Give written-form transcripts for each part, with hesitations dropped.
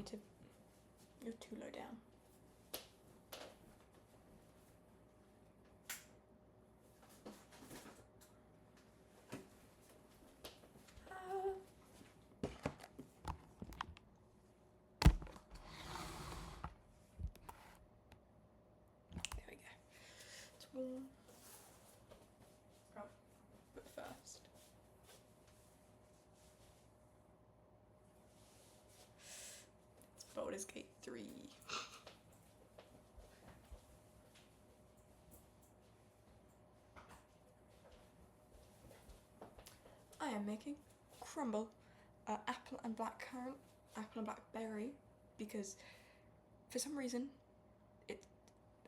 need to... You're too low down. There we go. It's warm. Oh, but first. It's Baldur's Gate 3. I am making Crumble, apple and blackcurrant, apple and blackberry, because for some reason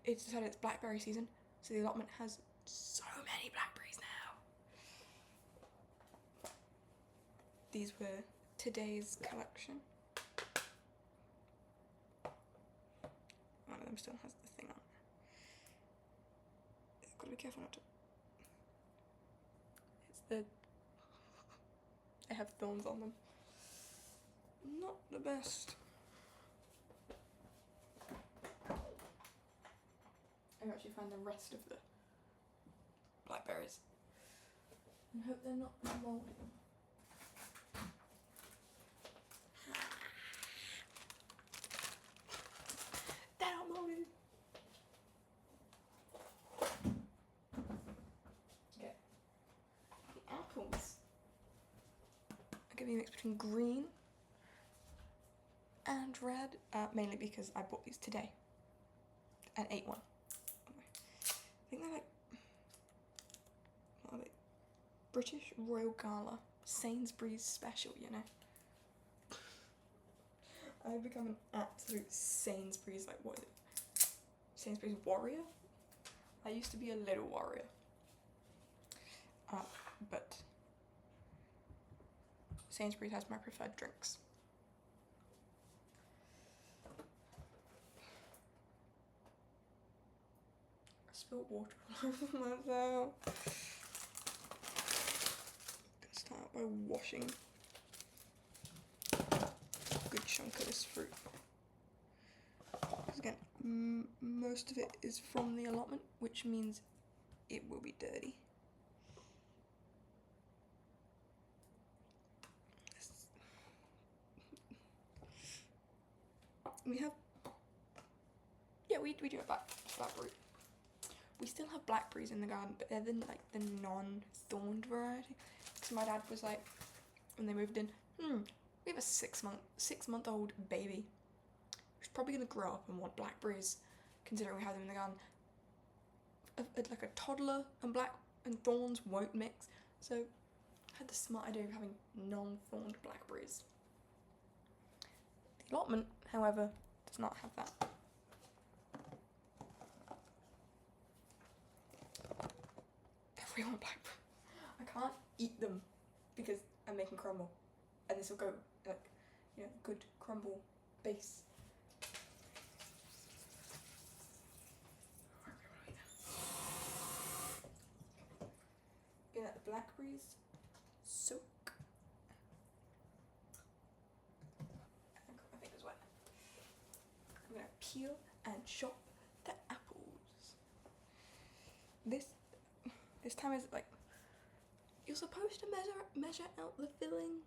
it's decided it's blackberry season, so the allotment has so many blackberries now. These were today's collection. One of them still has the thing on. I've got to be careful not to. They have thorns on them. Not the best. I actually find the rest of the blackberries and hope they're not moldy. They're not moldy. Okay. The apples are going to be a mix between green and red, mainly because I bought these today and ate one. I think they're like, what are they? British Royal Gala, Sainsbury's special, you know. I've become an absolute Sainsbury's, like, what is it? Sainsbury's warrior? I used to be a little warrior. But Sainsbury's has my preferred drinks. I spilled water all over myself. Gonna start by washing a good chunk of this fruit. Because again, most of it is from the allotment, which means it will be dirty. We have, yeah, we do have blackberry. We still have blackberries in the garden, but they're the non-thorned variety. Because my dad was like, when they moved in, we have a six-month-old baby who's probably gonna grow up and want blackberries, considering we have them in the garden. Like a toddler and thorns won't mix, so I had the smart idea of having non-thorned blackberries. The allotment, however, does not have that. Everyone blackberry. I can't eat them because I'm making crumble, and this will go like, you know, good crumble base. Gonna let the blackberries soak. I think it's wet. I'm gonna peel and chop the apples. This time is like, you're supposed to measure out the filling.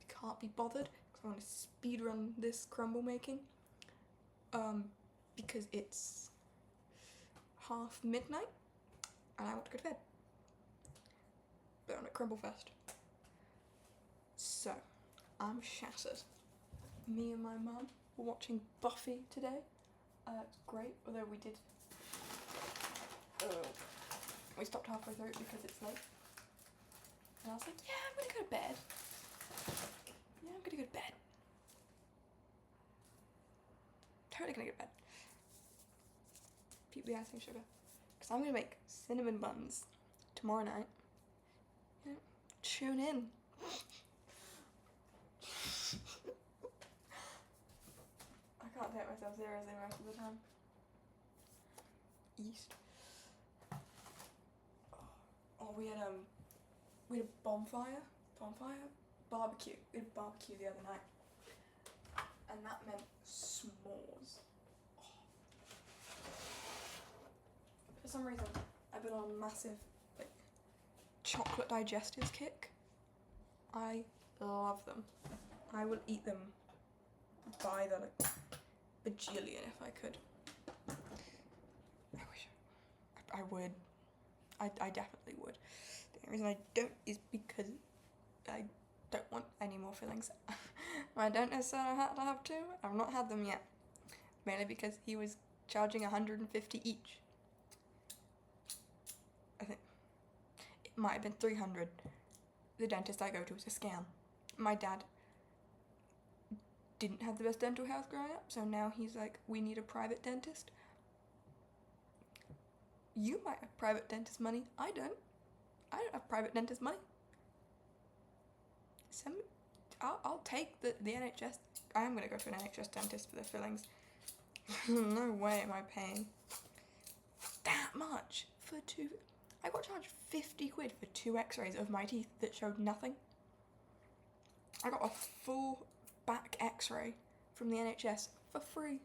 Can't be bothered because I want to speed run this crumble making. Because it's midnight and I want to go to bed. But I'm at Crumble Fest. So, I'm shattered. Me and my mum were watching Buffy today. It's great, although we did... we stopped halfway through it because it's late. And I was like, yeah, I'm gonna go to bed. Yeah, I'm gonna go to bed. Totally gonna go to bed. Peep the icing sugar. Because I'm gonna make cinnamon buns tomorrow night. Yeah, tune in. I can't take myself seriously most of the time. East. Oh, we had a bonfire, barbecue. We had a barbecue the other night. and that meant s'mores. For some reason, I've been on a massive like chocolate digestives kick. I love them. I will eat them by the like bajillion if I could. I wish I would. I definitely would. The only reason I don't is because I don't want any more fillings. I don't necessarily have to have two. I've not had them yet. Mainly because he was charging 150 each. I think it might have been 300. The dentist I go to is a scam. My dad didn't have the best dental health growing up, so now he's like, we need a private dentist. You might have private dentist money. I don't have private dentist money. I'll take the NHS. I am going to go to an NHS dentist for the fillings. No way am I paying that much for two. I got charged 50 quid for 2 x-rays of my teeth that showed nothing. I got a full back x-ray from the NHS for free.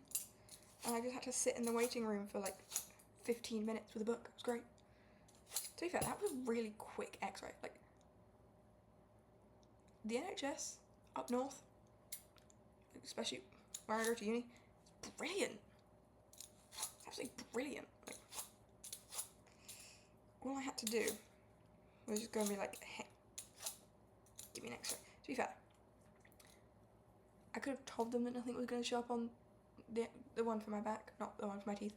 And I just had to sit in the waiting room for like 15 minutes with a book. It was great. To be fair, that was a really quick x-ray. Like, the NHS up north, especially where I go to uni, is brilliant. It's absolutely brilliant. Like, all I had to do was just go and be like, hey, give me an x-ray. To be fair, I could have told them that nothing was going to show up on the one for my back, not the one for my teeth.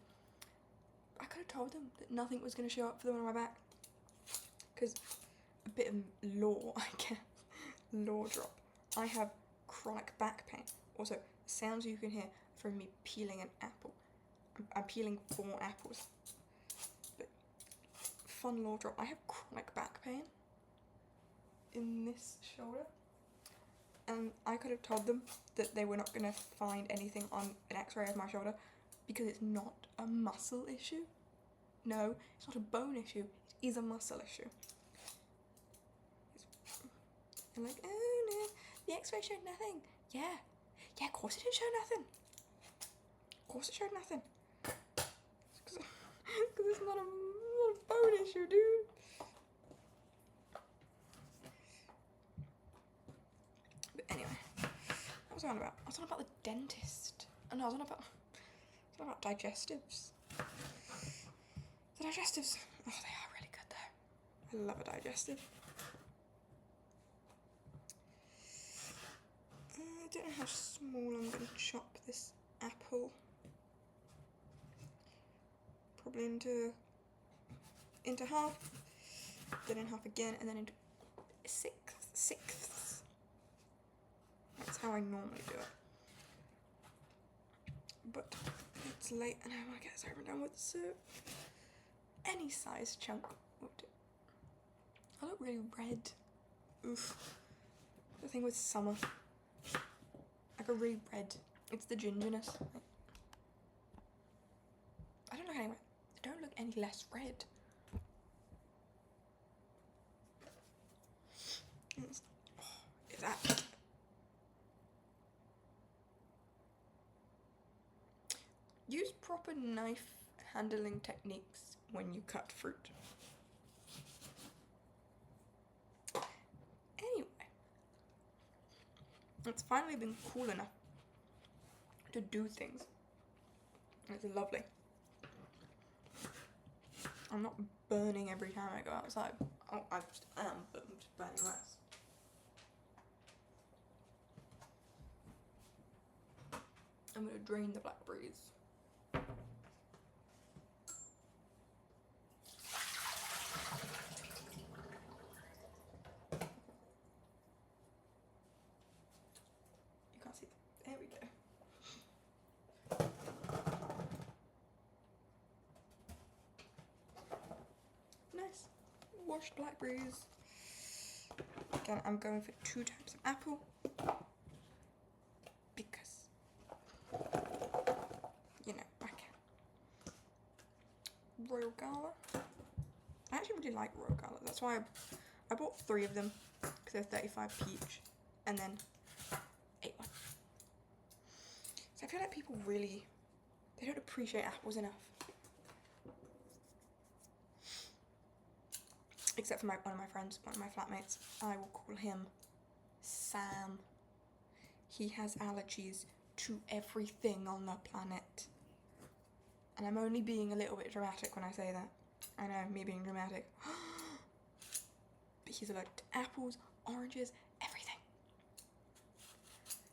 I could have told them that nothing was going to show up for the one on my back. Because a bit of law, I guess. Law drop. I have chronic back pain. Also, the sounds you can hear from me peeling an apple. I'm peeling 4 apples. But fun law drop. I have chronic back pain in this shoulder. And I could have told them that they were not going to find anything on an x-ray of my shoulder because it's not a muscle issue. No, it's not a bone issue. It is a muscle issue. I'm like, oh no, the x-ray showed nothing. Yeah, of course it didn't show nothing. Of course it showed nothing. Because it's not a bone issue, dude. But anyway, what was I on about? I was on about the dentist. And I was on about digestives. The digestives, oh, they are really good though. I love a digestive. I don't know how small I'm going to chop this apple. Probably into half, then in half again, and then into sixths. That's how I normally do it. But it's late and I want to get this over and done with, so any size chunk will do. I look really red. Oof. The thing with summer. I go really red. It's the gingerness. I don't look anyway. I don't look any less red. Is that? Use proper knife handling techniques when you cut fruit. Anyway, it's finally been cool enough to do things. It's lovely. I'm not burning every time I go outside. Oh, I just am, but I'm just burning less. I'm going to drain the blackberries. You can't see. There we go. Nice. Washed blackberries. Again, I'm going for 2 types of apple. Because, you know, I can. Royal Gala. I actually really like Royal Gala. That's why I bought 3 of them. Because they're 35p each. And then ate one. feel like people really, they don't appreciate apples enough. Except for one of my friends, one of my flatmates. I will call him Sam. He has allergies to everything on the planet. And I'm only being a little bit dramatic when I say that. I know, me being dramatic. But he's allergic to apples, oranges, everything.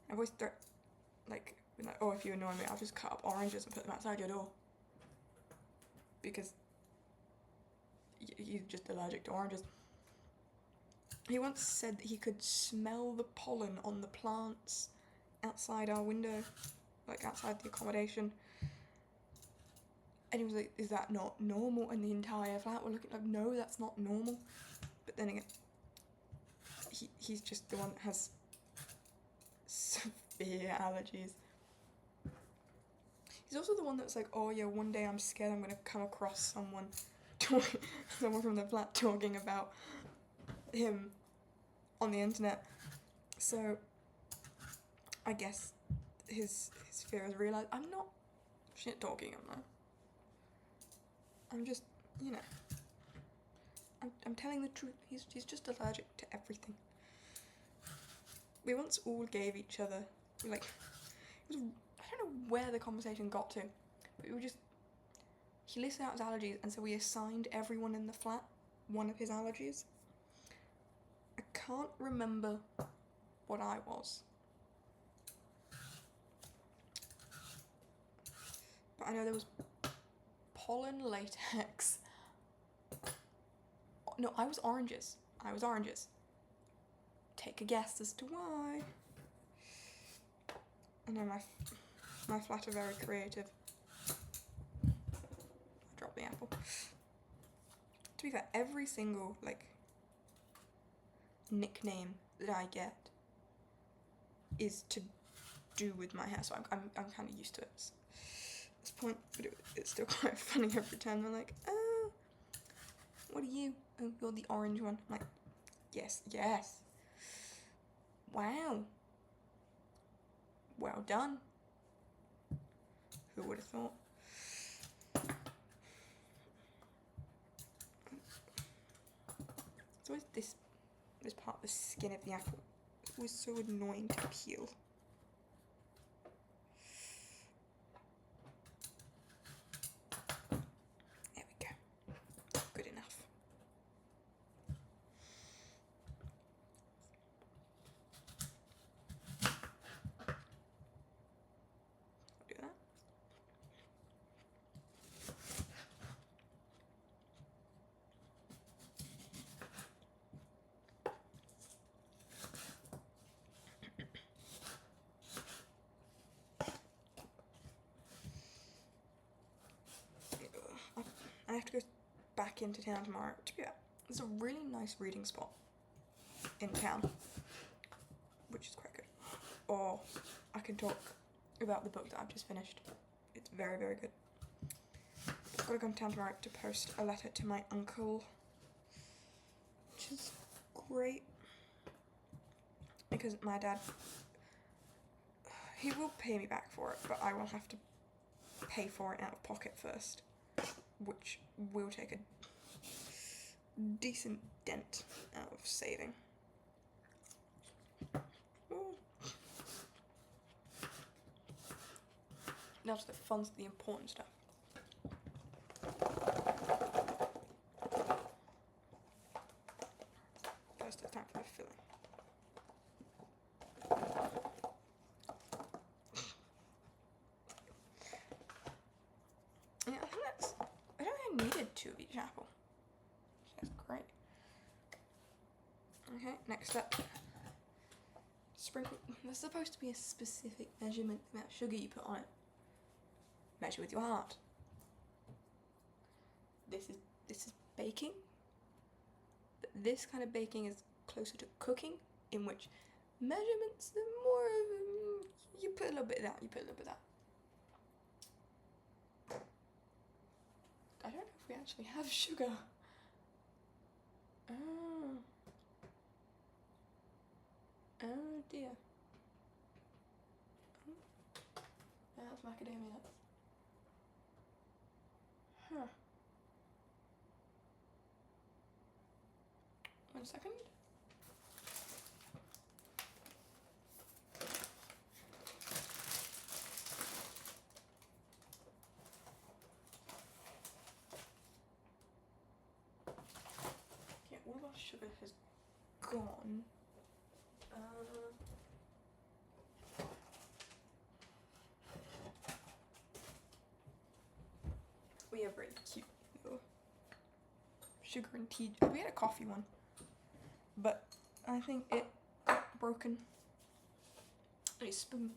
I've always like, oh, if you annoy me, I'll just cut up oranges and put them outside your door. Because he's just allergic to oranges. He once said that he could smell the pollen on the plants outside our window, like outside the accommodation. And he was like, is that not normal? And the entire flat were looking like, no, that's not normal. But then again, he's just the one that has severe allergies. He's also the one that's like, oh yeah, one day I'm scared I'm gonna come across someone from the flat talking about him on the internet. So I guess his fear is realised. I'm not shit talking him though. I'm just, you know, I'm telling the truth. He's just allergic to everything. We once all gave each other, like, I don't know where the conversation got to, but he listed out his allergies, and so we assigned everyone in the flat one of his allergies. I can't remember what I was. But I know there was pollen, latex. No, I was oranges. Take a guess as to why. I know my flat are very creative. I dropped the apple. To be fair, every single, like, nickname that I get is to do with my hair, so I'm kind of used to it at this point, but it's still quite funny every time they're like, oh, what are you? Oh, you're the orange one. I'm like, yes. Wow. Well done. Who would have thought? It's always this part of the skin of the apple. It was so annoying to peel. There we go. Good enough. Do that. I have to go back into town tomorrow. To be honest, there's a really nice reading spot in town, which is quite good. Or I can talk about the book that I've just finished. It's very, very good. I've got to come to town tomorrow to post a letter to my uncle, which is great. Because my dad, he will pay me back for it, but I will have to pay for it out of pocket first, which will take a decent dent out of saving. Now to the fun, the important stuff. First, it's time for the filling. Yeah, I don't think I needed 2 of each apple. That's great. Okay, next up. Sprinkle. There's supposed to be a specific measurement amount of sugar you put on it. Measure with your heart. This is baking. But this kind of baking is closer to cooking, in which measurements, the more you put a little bit of that, you put a little bit of that. I don't know if we actually have sugar. Oh dear. macadamia nuts. Huh. 1 second. Yeah, all of our sugar has gone. We have very cute little sugar and tea. We had a coffee one, but I think it got broken. A spoon.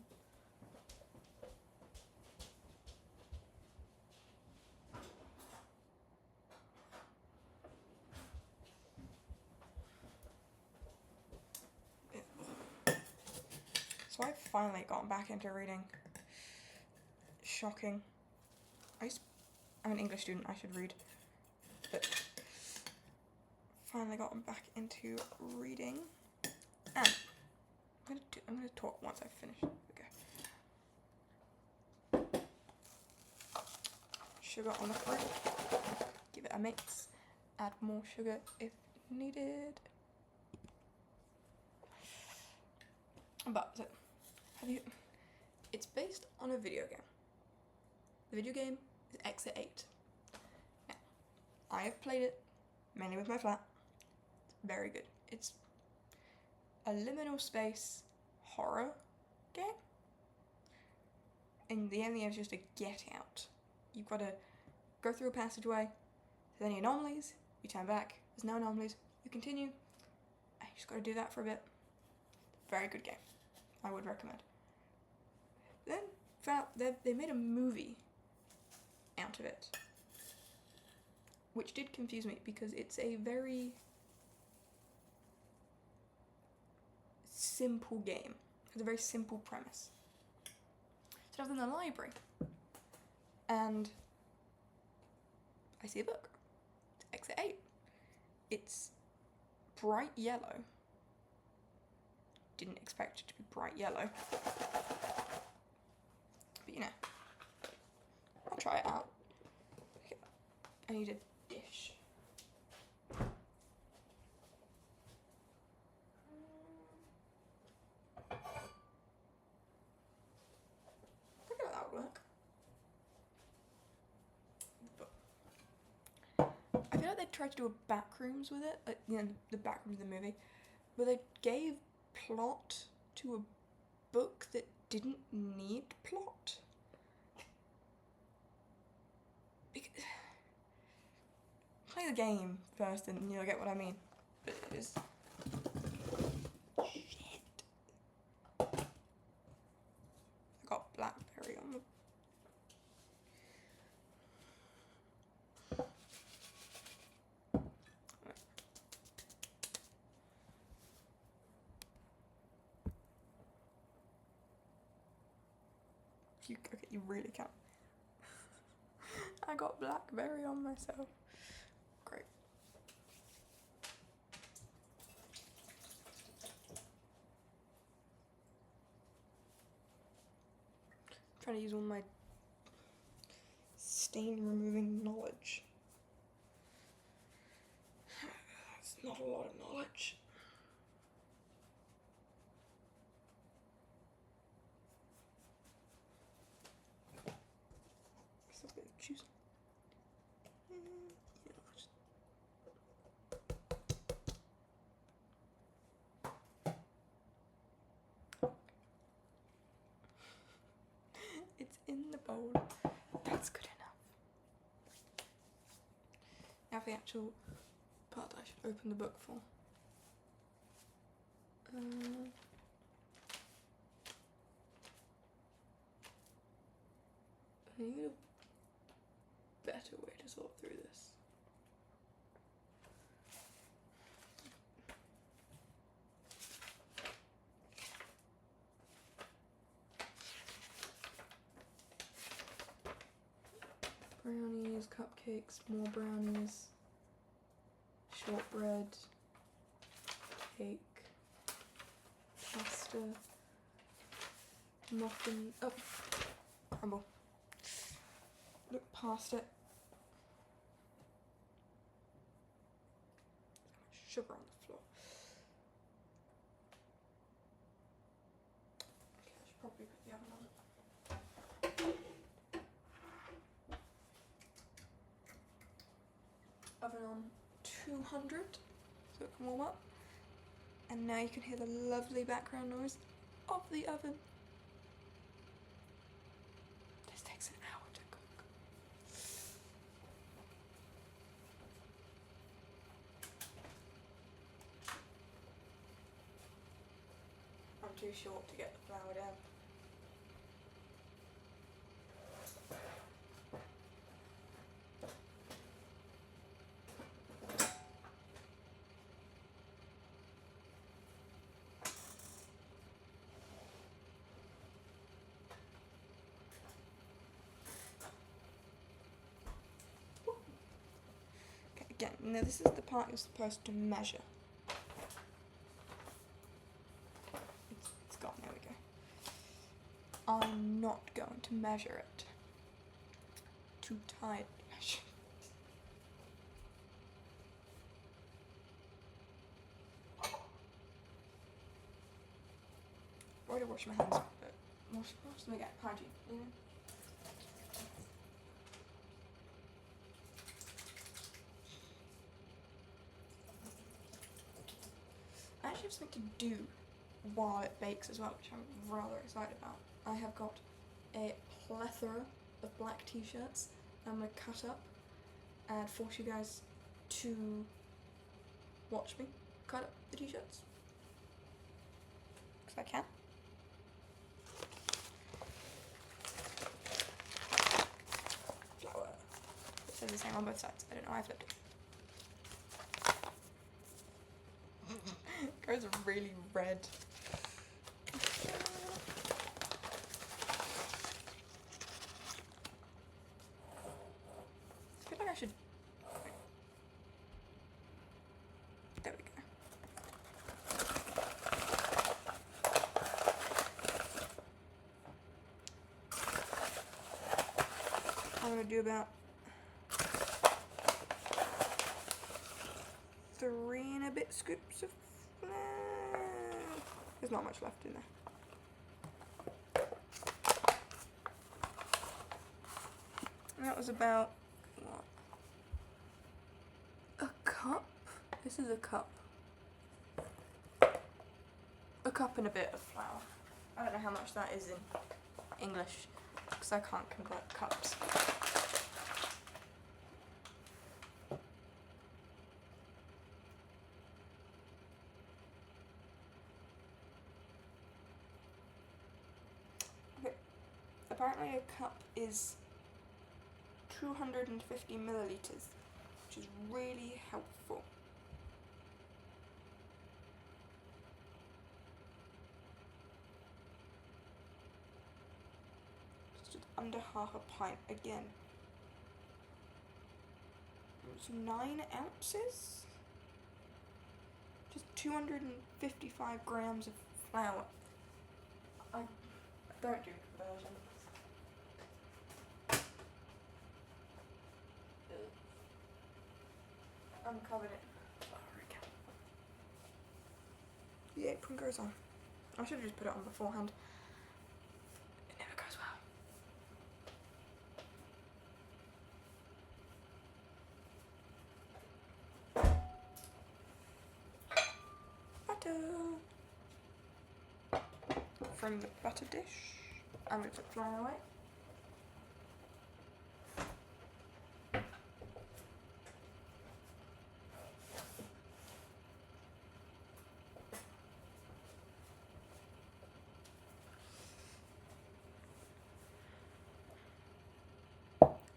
So I've finally gotten back into reading. Shocking. I'm an English student, I should read. But finally gotten back into reading. And I'm gonna talk once I've finished. Okay. Sugar on the fruit. Give it a mix. Add more sugar if needed. But so, it's based on a video game. The video game is Exit 8. Now, I have played it mainly with my flat. It's very good. It's a liminal space horror game. And the only aim is just to get out. You've got to go through a passageway. If there's any anomalies, you turn back. There's no anomalies, you continue. And you just got to do that for a bit. Very good game. I would recommend. Then found they made a movie out of it, which did confuse me because it's a very simple game. It's a very simple premise. So I was in the library, and I see a book. It's Exit 8. It's bright yellow. Didn't expect it to be bright yellow. But you know, I'll try it out. Okay. I need a dish. I think that would work. But I feel like they tried to do a backrooms with it, like, you know, the backrooms of the movie, where they gave plot to a book that didn't need plot. Play the game first and you'll get what I mean. But it is... Shit. I got Blackberry on the... Okay, you really can't. I got Blackberry on myself. Great. I'm trying to use all my stain removing knowledge. That's not a lot of knowledge. Choose. It's in the bowl. That's good enough. Now for the actual part that I should open the book for. I need a better way to sort through this. Brownies, cupcakes, more brownies, shortbread, cake, pasta, muffin, oh, Crumble. Look past it. Sugar on the floor. Okay, I should probably put the oven on. Oven on 200 so it can warm up. And now you can hear the lovely background noise of the oven. This takes an hour to cook. I'm too short to get the flour down. Again, now this is the part you're supposed to measure. It's gone, there we go. I'm not going to measure it. Too tired to measure. I've already washed my hands, but wash them again, hygiene, you know? I actually have something to do while it bakes as well, which I'm rather excited about. I have got a plethora of black t-shirts I'm going to cut up and force you guys to watch me cut up the t-shirts. Because I can. Flour. It says the same on both sides. I don't know why I flipped it. It goes really red. I feel like I should. There we go. I'm gonna do about 3 and a bit scoops of flour. There's not much left in there. And that was about, what? A cup? This is a cup. A cup and a bit of flour. I don't know how much that is in English, because I can't convert cups. Apparently a cup is 250 milliliters, which is really helpful. It's just under half a pint again. It's 9 ounces? Just 255 grams of flour. I don't do conversion. I'm covered in flour again. The apron goes on. I should have just put it on beforehand. It never goes well. Butter. From the butter dish, I'm going to put flour away.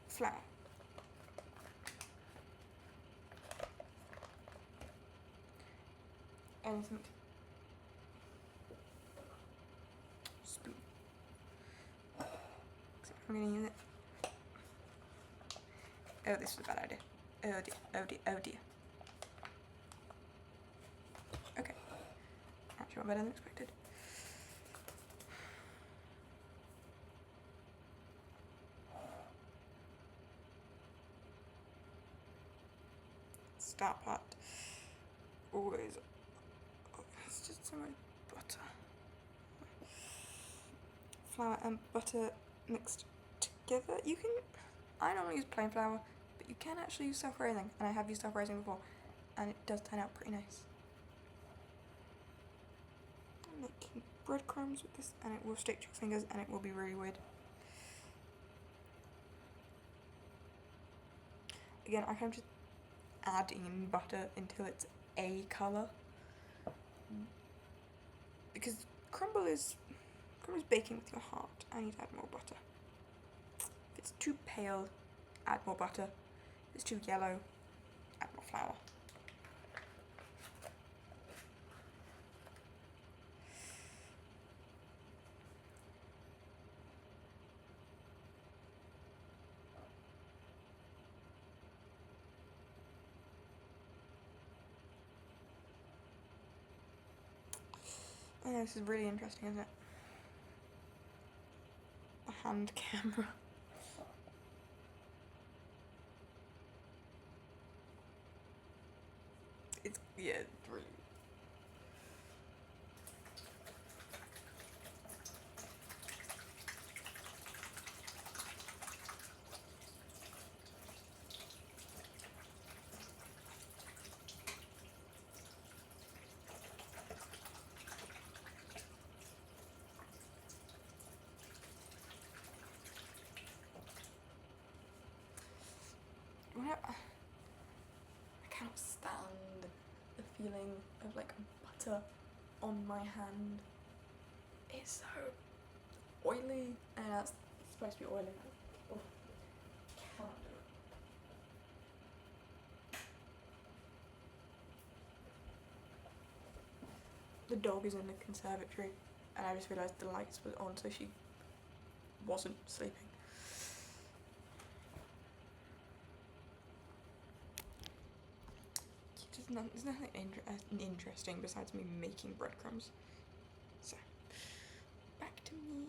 Flour. Anything. Spoon. I'm gonna use it. Oh, this is a bad idea. Oh dear, oh dear, oh dear. Okay. Actually, went better than expected. that part. Always. It's just so much butter. Flour and butter mixed together. You can, I normally use plain flour, but you can actually use self-raising, and I have used self-raising before, and it does turn out pretty nice. I'm making breadcrumbs with this, and it will stick to your fingers, and it will be really weird. Again, I kind of just add in butter until it's a colour, because crumble is baking with your heart. I need to add more butter. If it's too pale, add more butter. If it's too yellow, add more flour. I know, this is really interesting, isn't it? A hand camera. It's, yeah, it's really... I cannot stand the feeling of like butter on my hand. It's so oily, and that's supposed to be oily. Oh, cannot do it. The dog is in the conservatory, and I just realised the lights were on, so she wasn't sleeping. There's nothing interesting besides me making breadcrumbs. So, back to me.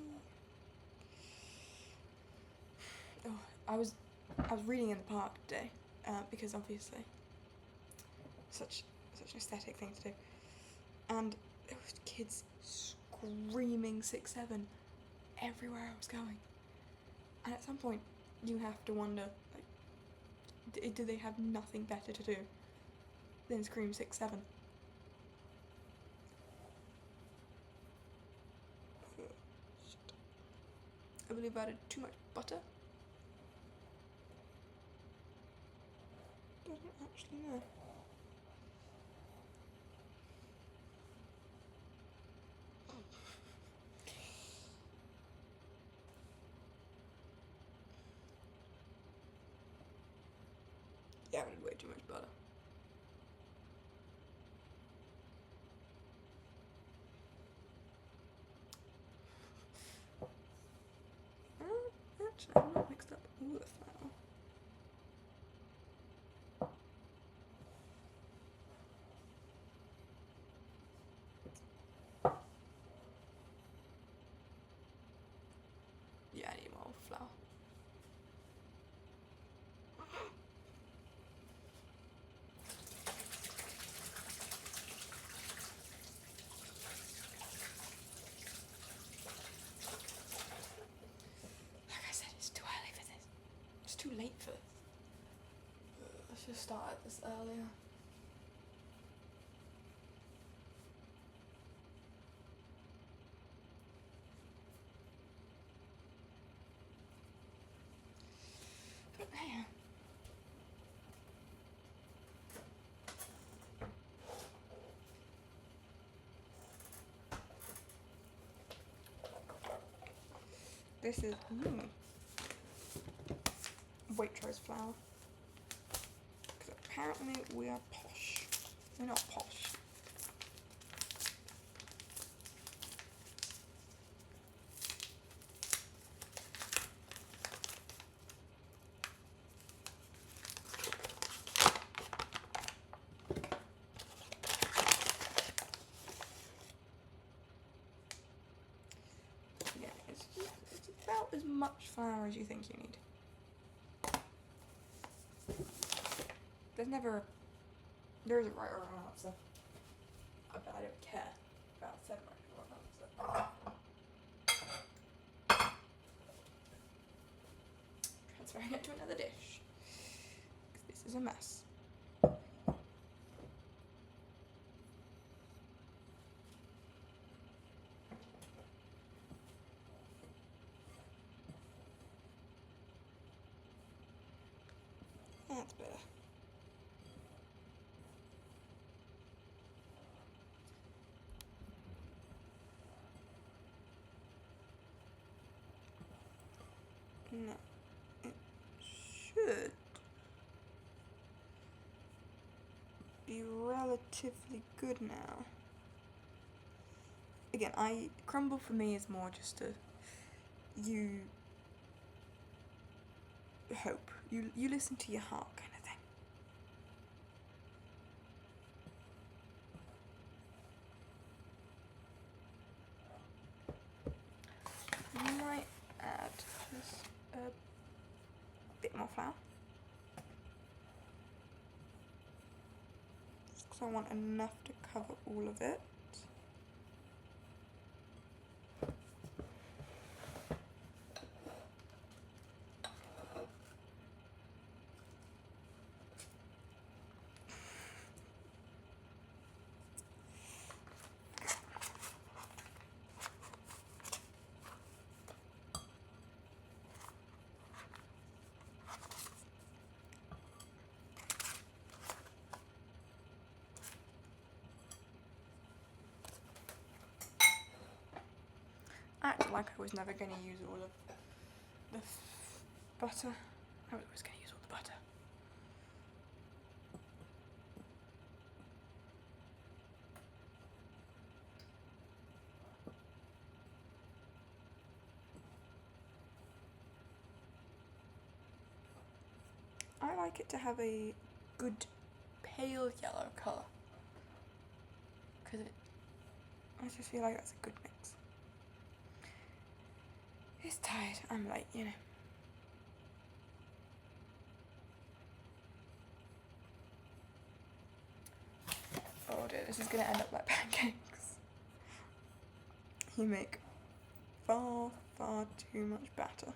Oh, I was reading in the park today, because obviously, such an aesthetic thing to do, and there was kids screaming 6-7 everywhere I was going, and at some point you have to wonder, like, do they have nothing better to do than scream 6-7? I believe I added too much butter. Don't actually know. Yeah, I added way too much butter. Actually, I'm not mixed up all the flour. Yeah, I need more flour. Like I said, it's too early for this. It's too late for this. I should have started this earlier. But man. This is Waitrose flour. Because apparently we are posh. We're not posh. Yeah, it's about as much flour as you think you need. There's never There is a right or wrong answer. But I don't care about said right or wrong answer. Transferring it to another dish. 'Cause this is a mess. That's better. No, it should be relatively good now. Again, crumble for me is more just you hope. You listen to your heart kind of thing. I might add just a bit more flour. Just because I want enough to cover all of it. I acted like I was never going to use all of the butter. I was always going to use all the butter. I like it to have a good pale yellow colour. Because I just feel like that's a good mix. It's tired, I'm late, you know. Oh dear, this is going to end up like pancakes. You make far, far too much batter.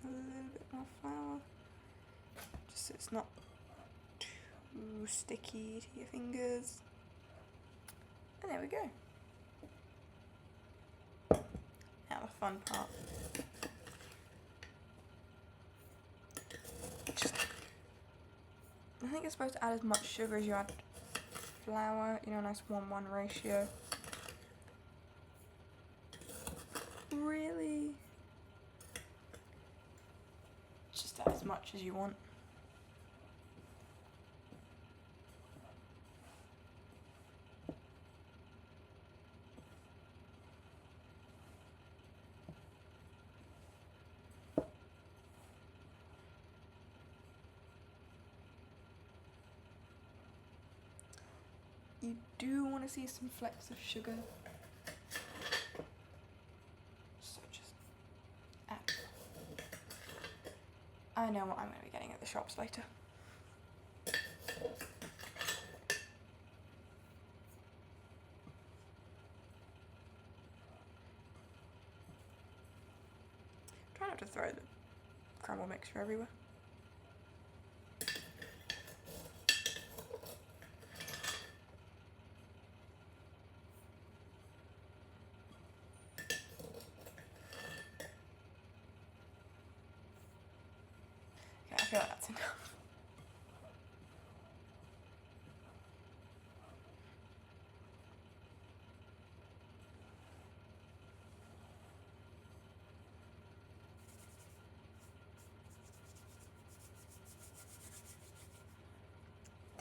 A little bit more flour, just so it's not too sticky to your fingers. And there we go. Now the fun part. I think you're supposed to add as much sugar as you add flour, you know, a nice 1:1 ratio. Really? Just add as much as you want. You do want to see some flecks of sugar, so just add. I know what I'm going to be getting at the shops later. Try not to throw the crumble mixture everywhere. Okay, I feel like that's enough.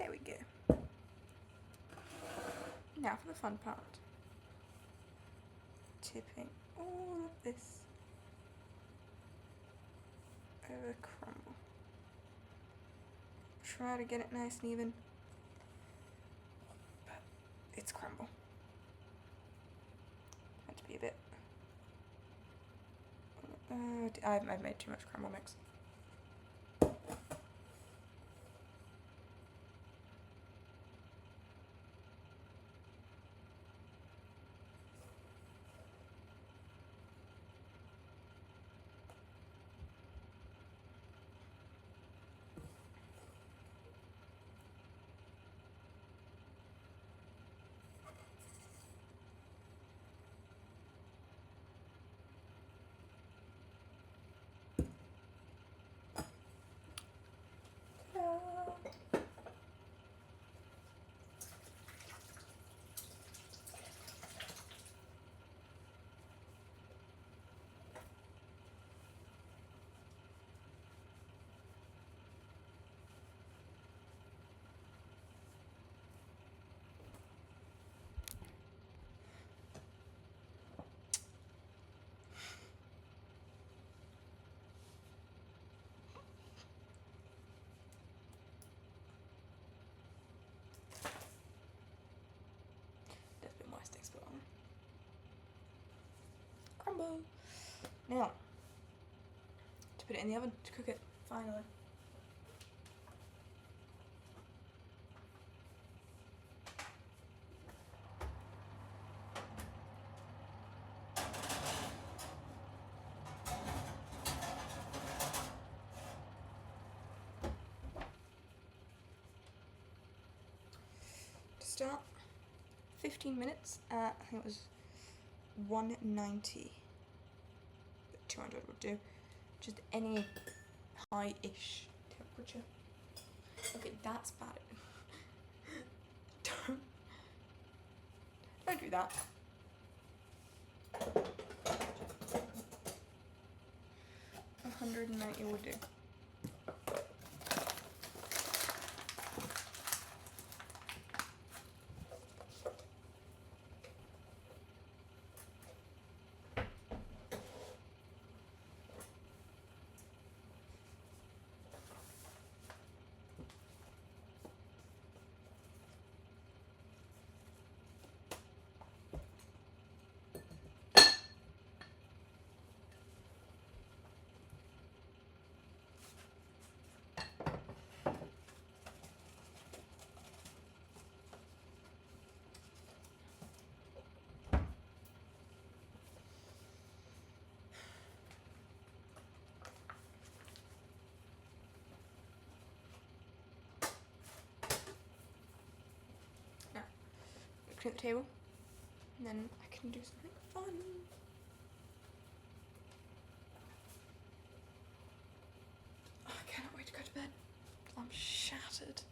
There we go. Now for the fun part. Tipping all of this over crumble. Try to get it nice and even, but it's crumble. Had to be a bit. I've made too much crumble mix. Crumble. Now, to put it in the oven to cook it finally. To start, 15 minutes at, I think it was 190. 200 would do. Just any high-ish temperature. Okay, that's bad. Don't do that. 190 would do. Clean the table, and then I can do something fun. Oh, I cannot wait to go to bed. I'm shattered.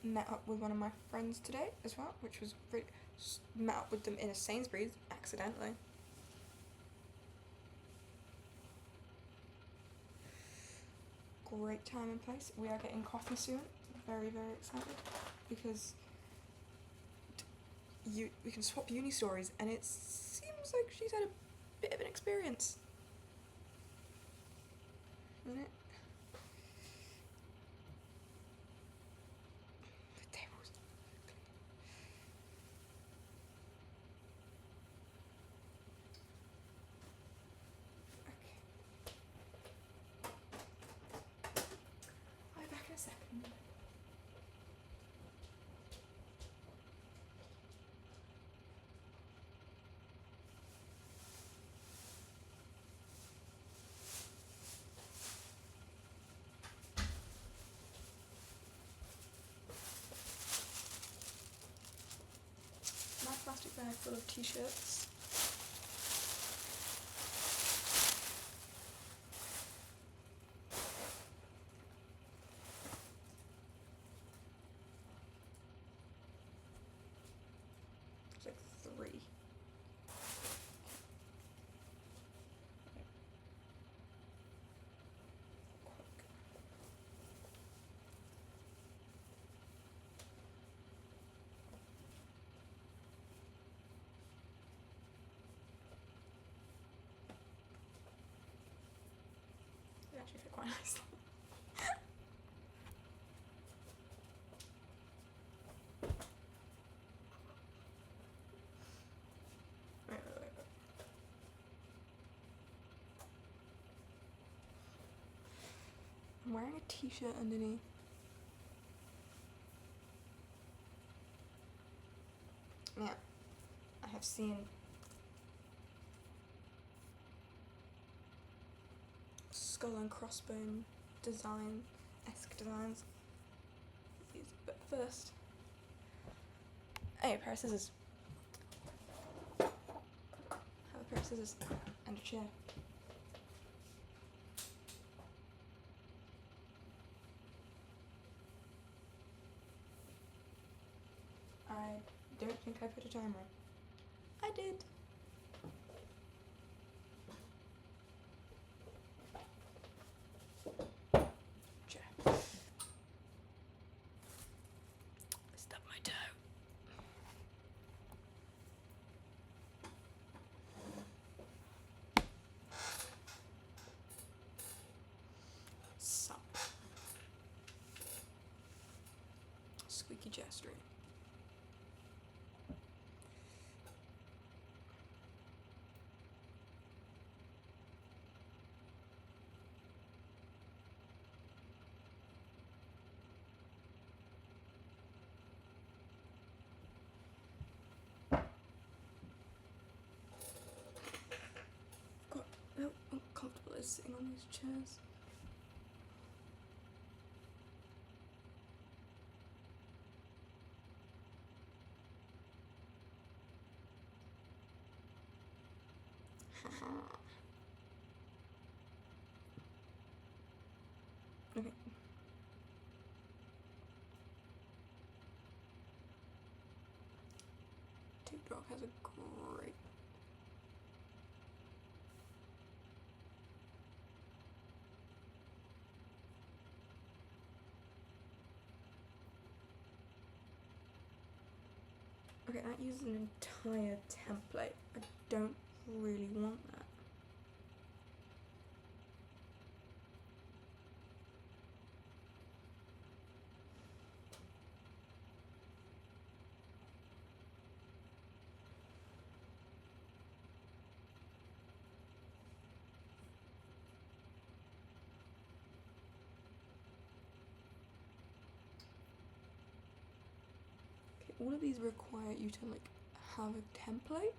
Met up with one of my friends today as well, which was really, met up with them in a Sainsbury's accidentally. Great time and place. We are getting coffee soon. Very, very excited because we can swap uni stories, and it seems like she's had a bit of an experience. Isn't it? t-shirts. It's like 3. They actually fit quite nicely. Wait. I'm wearing a t-shirt underneath. Yeah, I have seen skull and crossbone esque designs. But first, hey, a pair of scissors. Have a pair of scissors and a chair. I don't think I put a timer on. I did. Chair. Stub my toe. So, squeaky gesturing. God, how uncomfortable is sitting on these chairs. Okay. TikTok has a great Okay, that uses an entire template. I don't really want that. Okay, all of these require you to like have a template.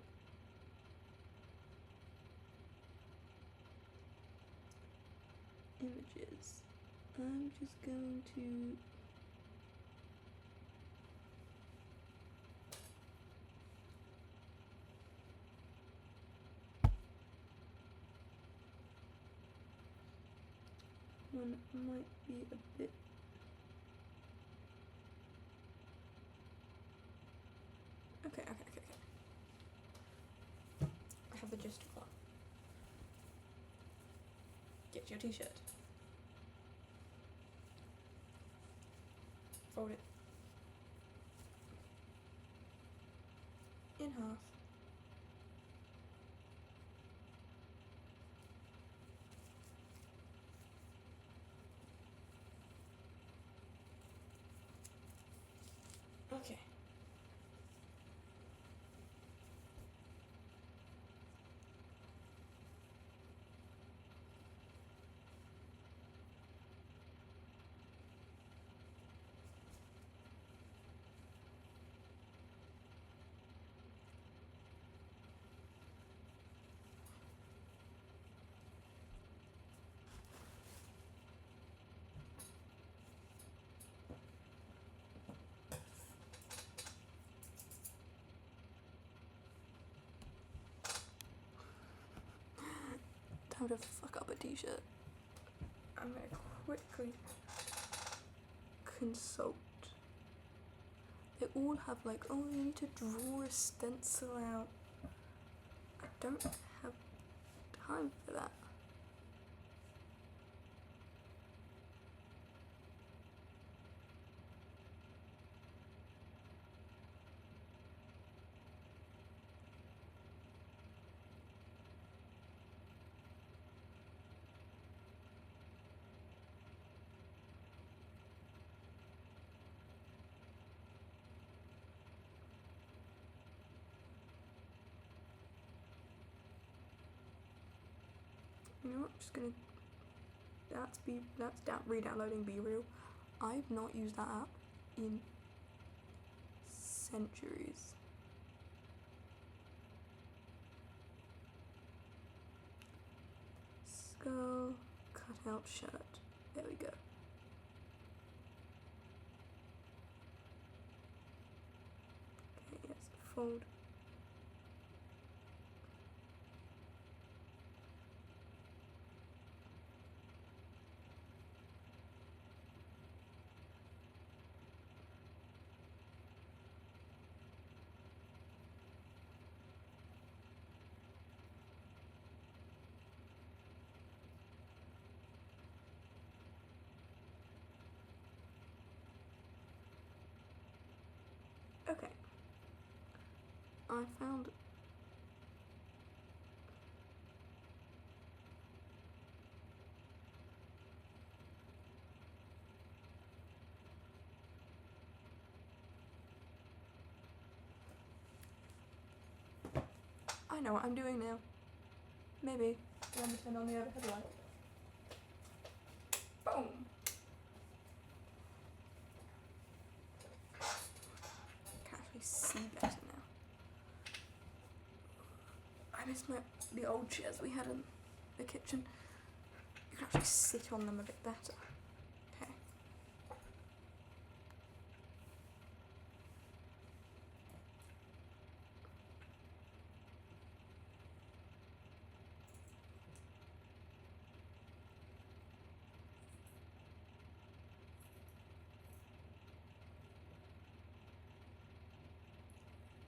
Images. I'm just going to one might be a bit okay. I have the gist of that. Get your t-shirt. Fold it in half. Okay. how to fuck up a t-shirt. I'm gonna quickly consult. They all have like, oh, you need to draw a stencil out. I don't have time for that. You know what? I'm just gonna. That's re-downloading BeReal. I've not used that app in centuries. Skull cutout shirt. There we go. Okay, yes, fold. Okay. I found. I know what I'm doing now. Maybe. Let me turn on the overhead light. Boom! I can actually see better now. I miss the old chairs we had in the kitchen. You can actually sit on them a bit better. Okay.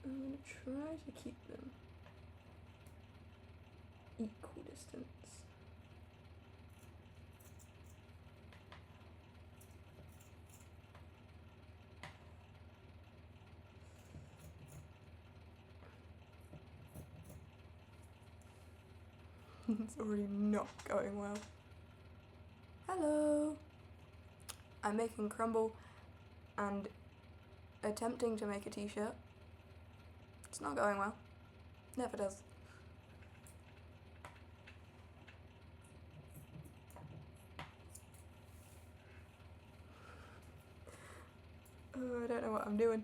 I'm going to try to keep them equal distance. It's already not going well. Hello! I'm making crumble and attempting to make a t-shirt. It's not going well. Never does. Oh, I don't know what I'm doing.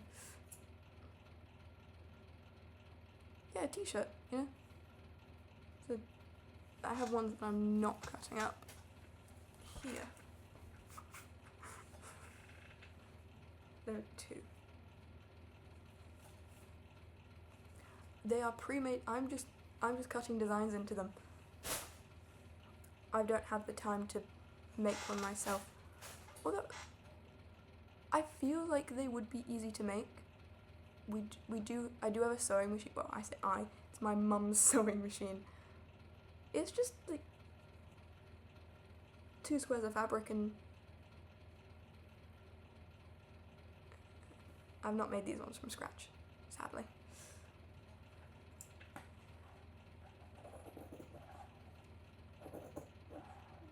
Yeah, a t-shirt, you know? So I have ones that I'm not cutting up here. There are two. They are pre-made. I'm just cutting designs into them. I don't have the time to make one myself. Although I feel like they would be easy to make. I do have a sewing machine. Well, I say it's my mum's sewing machine. It's just like 2 squares of fabric, and I've not made these ones from scratch, sadly.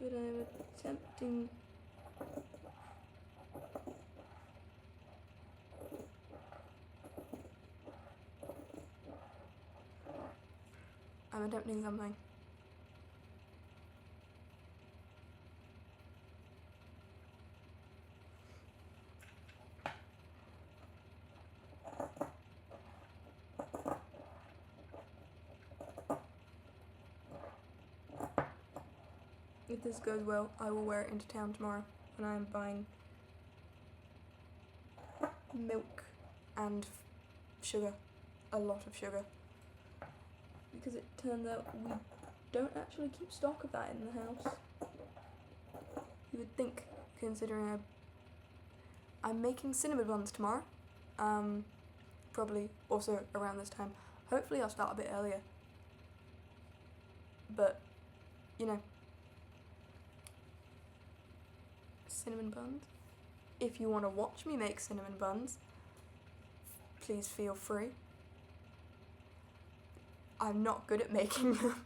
But I'm attempting. I'm attempting something. If this goes well, I will wear it into town tomorrow when I'm buying milk and sugar. A lot of sugar. Because it turns out don't actually keep stock of that in the house. You would think, considering I'm making cinnamon buns tomorrow. Probably also around this time. Hopefully I'll start a bit earlier. But, you know, cinnamon buns. If you want to watch me make cinnamon buns, please feel free. I'm not good at making them.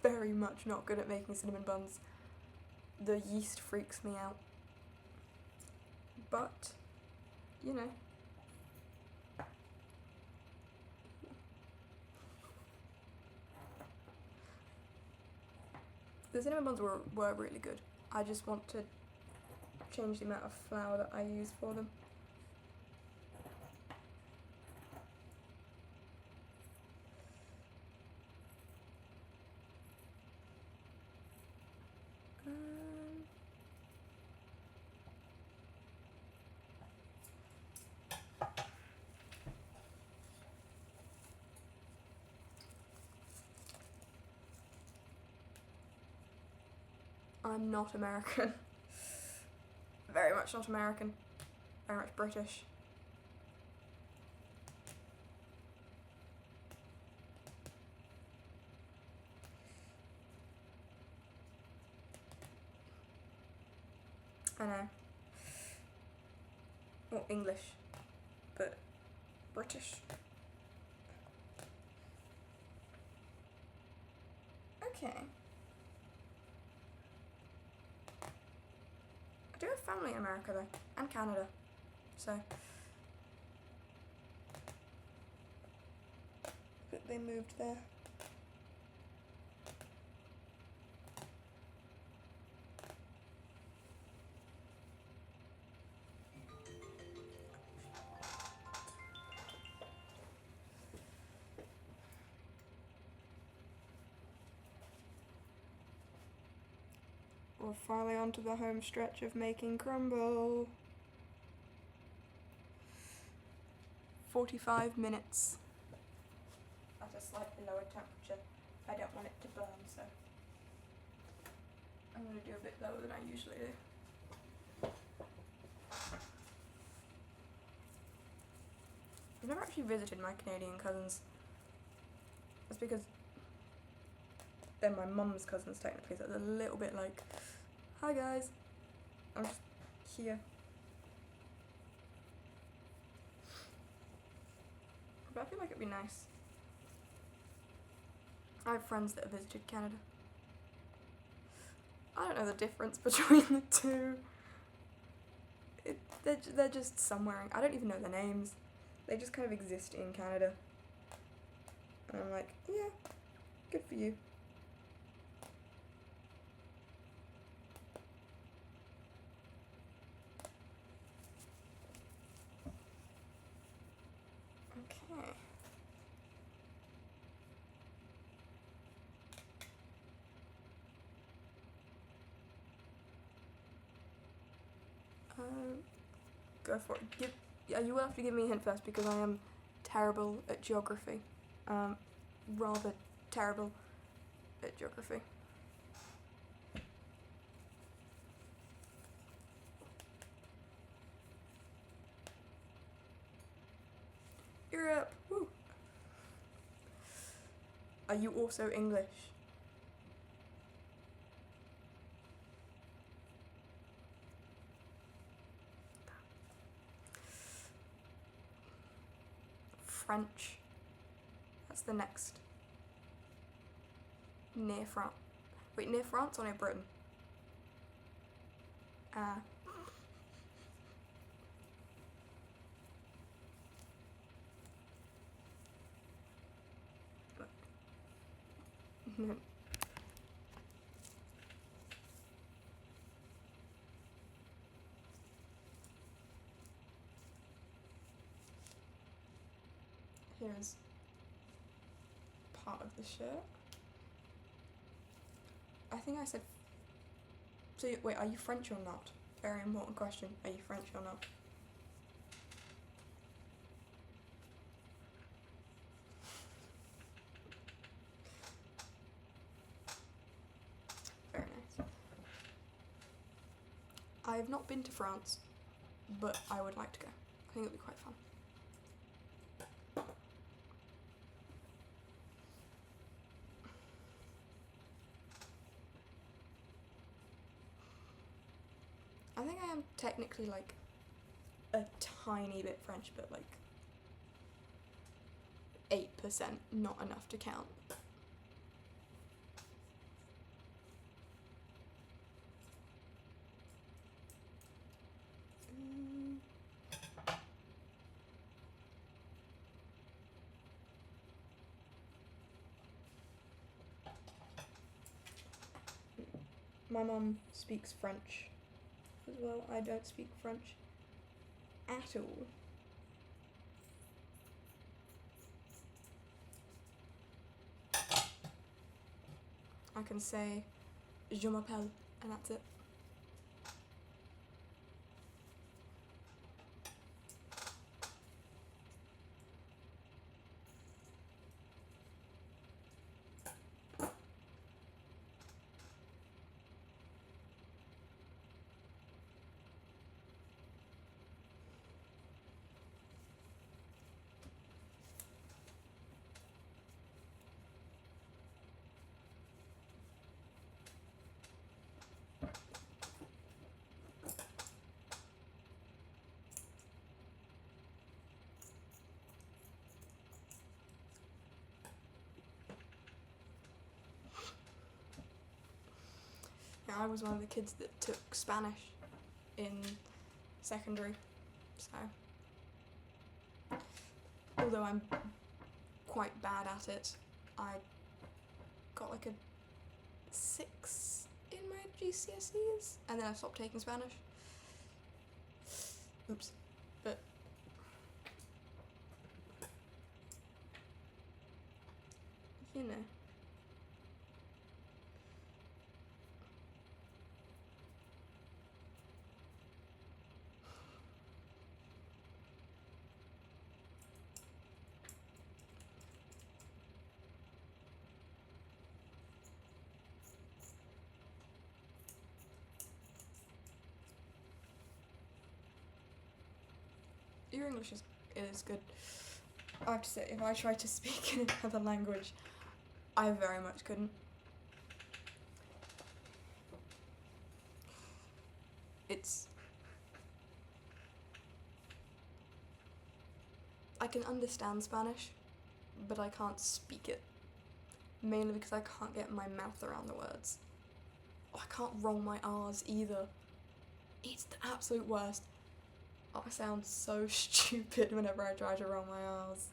Very much not good at making cinnamon buns. The yeast freaks me out. But, you know. The cinnamon buns were really good. I just want to change the amount of flour that I use for them. I'm not American. Very much not American. Very much British. I know. Or English, but British. Okay. I do have family in America though, and Canada, so. But they moved there. We're finally onto the home stretch of making crumble. 45 minutes at a slightly lower temperature. I don't want it to burn, so I'm going to do a bit lower than I usually do. I've never actually visited my Canadian cousins. That's because they're my mum's cousins technically, so it's a little bit like, hi guys, I'm just here. But I feel like it'd be nice. I have friends that have visited Canada. I don't know the difference between the two. They're just somewhere. I don't even know their names. They just kind of exist in Canada. And I'm like, yeah, good for you. Okay. Go for it. Yeah, you will have to give me a hint first because I am terrible at geography. Rather terrible at geography. Europe! Woo! Are you also English? French. That's the next. Near France. Wait, near France or near Britain? No. Here's part of the shirt. I think I said. So wait, are you French or not? Very important question. Are you French or not? I have not been to France, but I would like to go. I think it would be quite fun. I think I am technically like a tiny bit French, but like 8%, not enough to count. My mum speaks French as well. I don't speak French at all. I can say je m'appelle, and that's it. Yeah, I was one of the kids that took Spanish in secondary, so although I'm quite bad at it, I got like a 6 in my GCSEs, and then I stopped taking Spanish. Oops. But you know. Your English is good. I have to say, if I tried to speak in another language, I very much couldn't. I can understand Spanish, but I can't speak it. Mainly because I can't get my mouth around the words. Oh, I can't roll my R's either. It's the absolute worst. Oh, I sound so stupid whenever I try to roll my R's.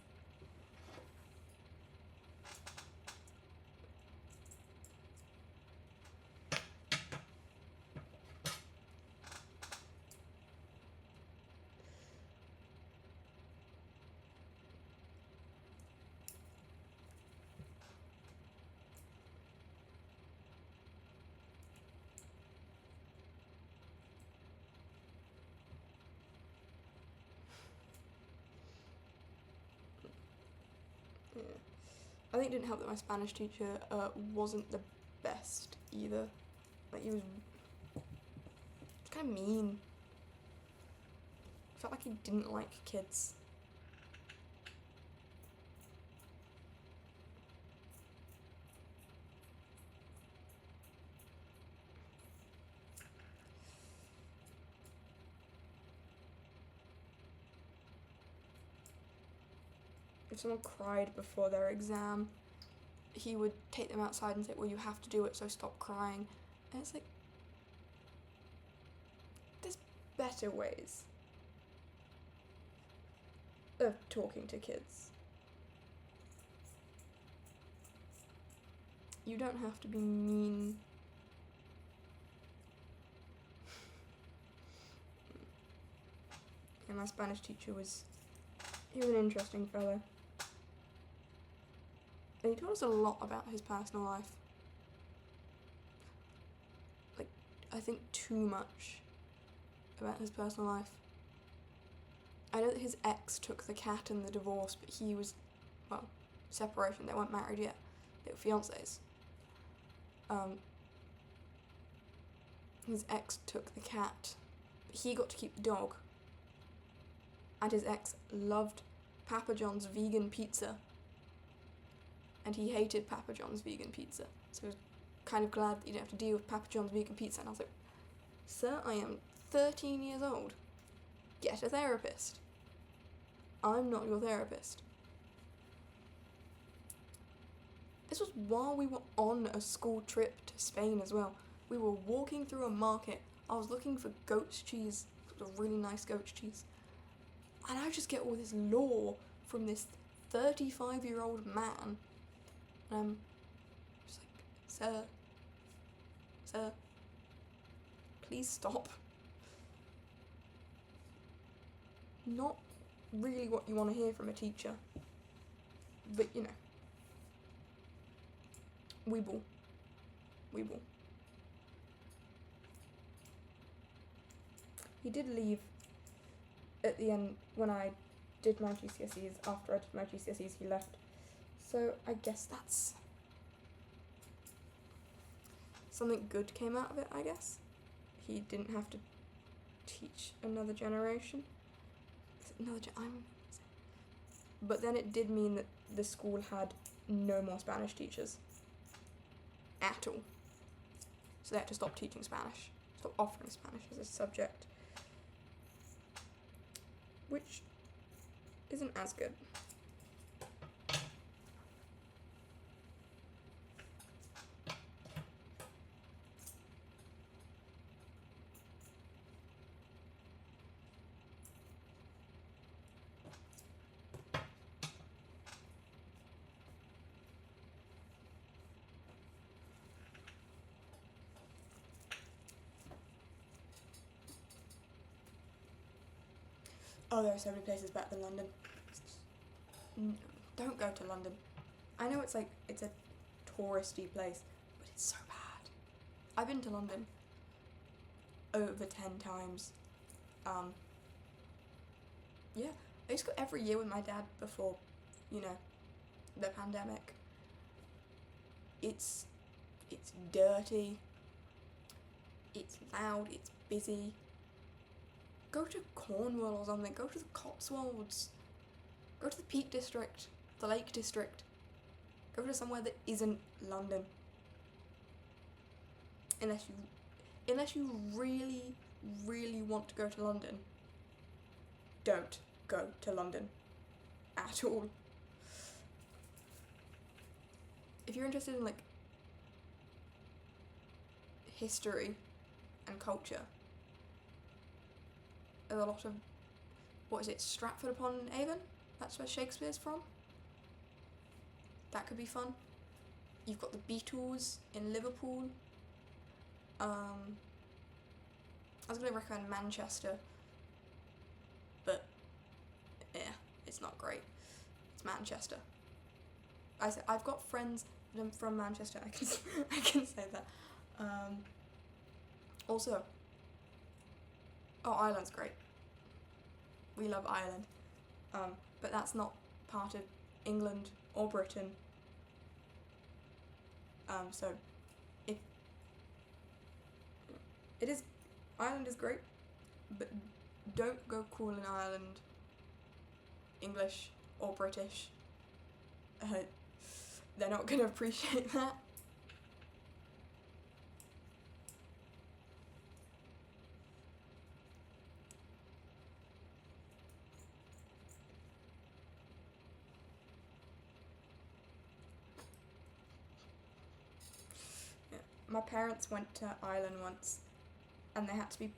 Yeah. I think it didn't help that my Spanish teacher wasn't the best either. Like, he was kind of mean. I felt like he didn't like kids. If someone cried before their exam, he would take them outside and say, well, you have to do it, so stop crying. And it's like, there's better ways of talking to kids. You don't have to be mean. And my Spanish teacher he was an interesting fellow. And he told us a lot about his personal life. Like, I think too much about his personal life. I know that his ex took the cat in the divorce, but he was, well, separation, they weren't married yet. They were fiancés. His ex took the cat he got to keep the dog, and his ex loved Papa John's vegan pizza, and he hated Papa John's vegan pizza, so he was kind of glad that you didn't have to deal with Papa John's vegan pizza. And I was like, sir, I am 13 years old. Get a therapist. I'm not your therapist. This was while we were on a school trip to Spain as well. We were walking through a market. I was looking for goat's cheese. It was a really nice goat's cheese. And I just get all this lore from this 35-year-old man. And I'm just like, sir, please stop. Not really what you want to hear from a teacher. But, you know. Weeble. He did leave at the end when I did my GCSEs. After I did my GCSEs, he left. So I guess that's something good came out of it, I guess. He didn't have to teach another generation. But then it did mean that the school had no more Spanish teachers. At all. So they had to stop teaching Spanish. Stop offering Spanish as a subject. Which isn't as good. Oh, there are so many places better than London. Don't go to London. I know it's a touristy place, but it's so bad. I've been to London over 10 times. Yeah, I used to go every year with my dad before, the pandemic. It's dirty. It's loud. It's busy. Go to Cornwall or something. Go to the Cotswolds. Go to the Peak District, the Lake District. Go to somewhere that isn't London. Unless you really, really want to go to London, don't go to London at all. If you're interested in history and culture, there's a lot of, Stratford upon Avon? That's where Shakespeare's from. That could be fun. You've got the Beatles in Liverpool. I was going to recommend Manchester, but yeah, it's not great. It's Manchester. I've got friends from Manchester. I can say that. Also, Ireland's great. We love Ireland. But that's not part of England or Britain. So if it is, Ireland is great, but don't go calling Ireland English or British. They're not going to appreciate that. My parents went to Ireland once, and they had to be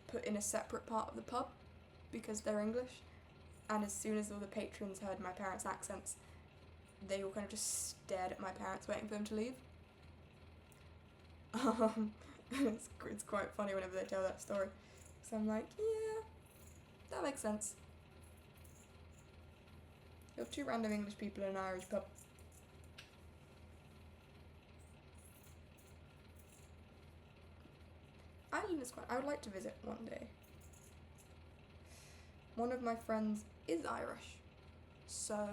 put in a separate part of the pub because they're English. And as soon as all the patrons heard my parents' accents, they all kind of just stared at my parents waiting for them to leave. It's quite funny whenever they tell that story. So I'm like, yeah, that makes sense. You're two random English people in an Irish pub. Ireland is quite. I would like to visit one day. One of my friends is Irish, so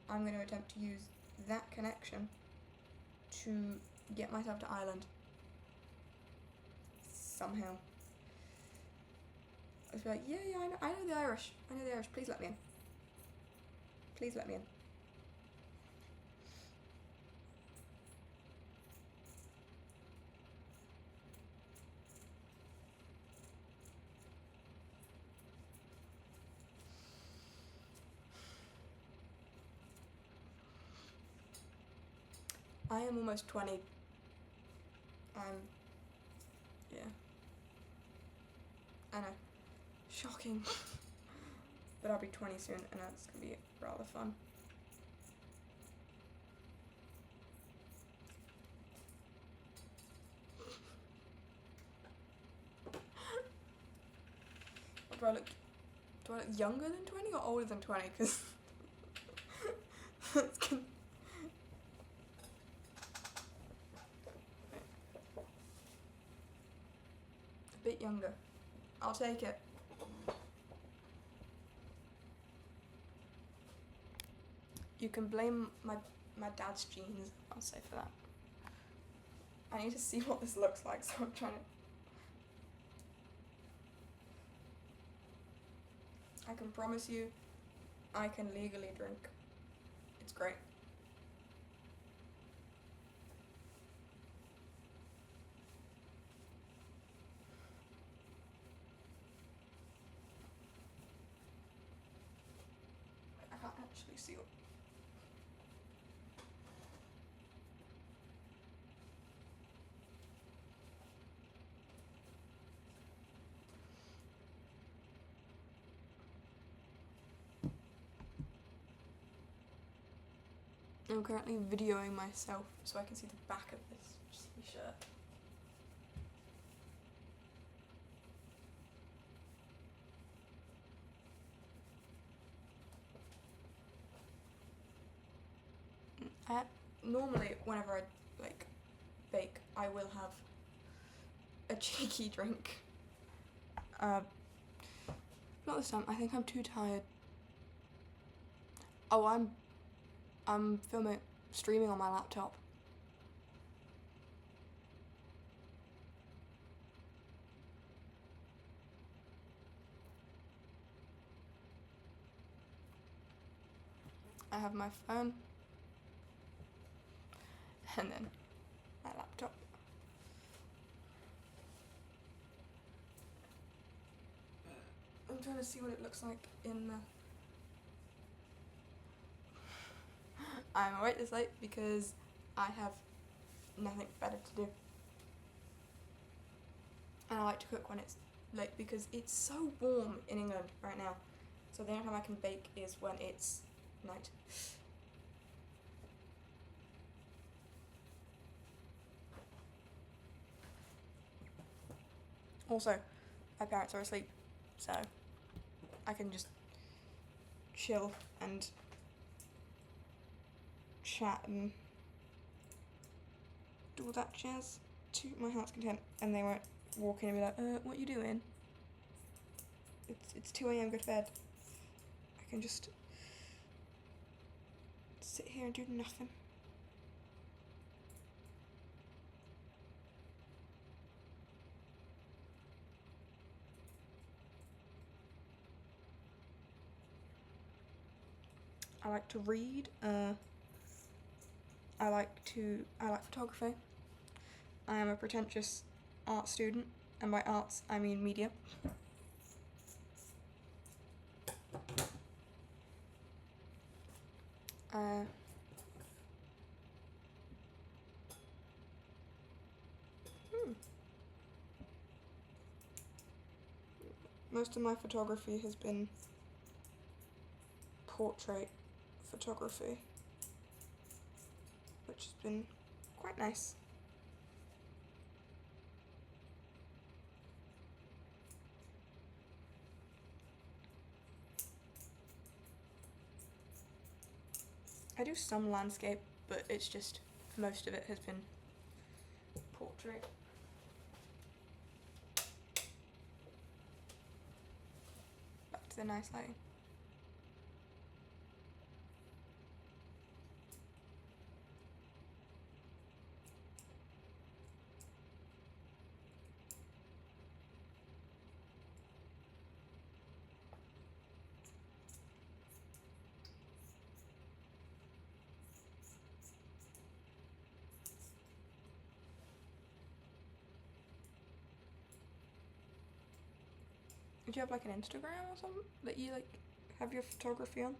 I'm going to attempt to use that connection to get myself to Ireland somehow. I'd be like, yeah, I know the Irish. I know the Irish. Please let me in. Please let me in. I am almost 20. Yeah. I know. Shocking. But I'll be 20 soon, and that's gonna be rather fun. Do I look younger than 20 or older than 20? Because that's gonna... A bit younger. I'll take it. You can blame my dad's genes, I'll say, for that. I need to see what this looks like, so I'm trying to... I can promise you, I can legally drink. It's great. I can't actually see what... I'm currently videoing myself so I can see the back of this shirt. Normally, whenever I bake, I will have a cheeky drink. Not this time. I think I'm too tired. Oh, I'm streaming on my laptop. I have my phone. And then my laptop. I'm trying to see what it looks like in the... I'm awake this late because I have nothing better to do. And I like to cook when it's late because it's so warm in England right now. So the only time I can bake is when it's night. Also, my parents are asleep, so I can just chill and chat and do all that jazz to my heart's content, and they won't walk in and be like, what you doing? It's 2 AM, go to bed. I can just sit here and do nothing. I like to read, I like photography. I am a pretentious art student, and by arts I mean media. Most of my photography has been portrait photography, which has been quite nice. I do some landscape, but it's just most of it has been portrait. Back to the nice lighting. Do you have like an Instagram or something that you like have your photography on?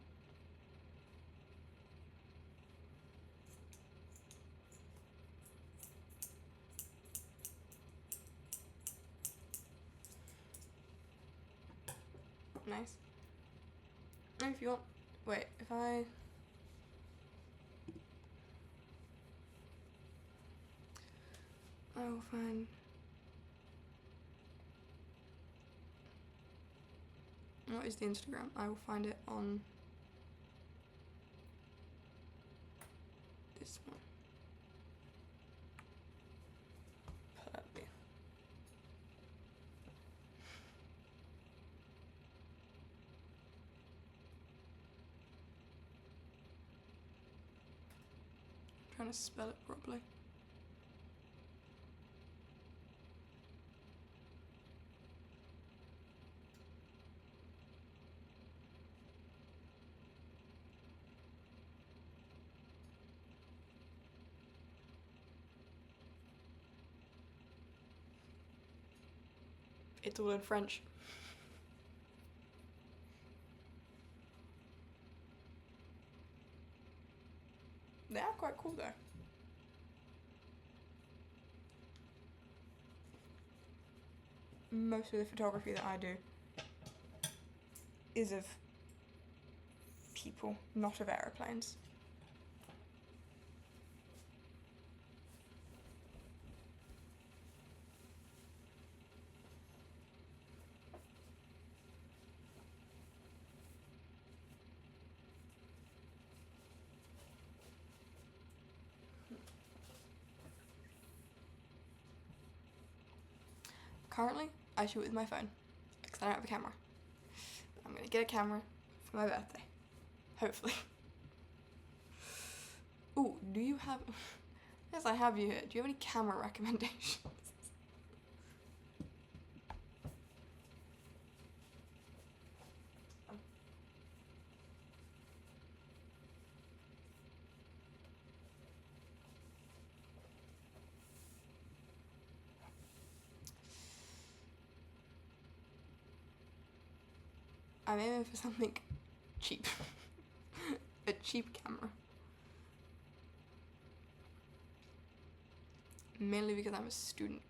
Nice. And if you want, wait, if I will find. What is the Instagram? I will find it on this one. Perfect. Trying to spell it properly. It's all in French. They are quite cool though. Most of the photography that I do is of people, not of aeroplanes. Currently, I shoot with my phone because I don't have a camera. I'm gonna get a camera for my birthday, hopefully. Ooh, do you have? Yes, I have you here. Do you have any camera recommendations? I'm aiming for something cheap. A cheap camera. Mainly because I'm a student.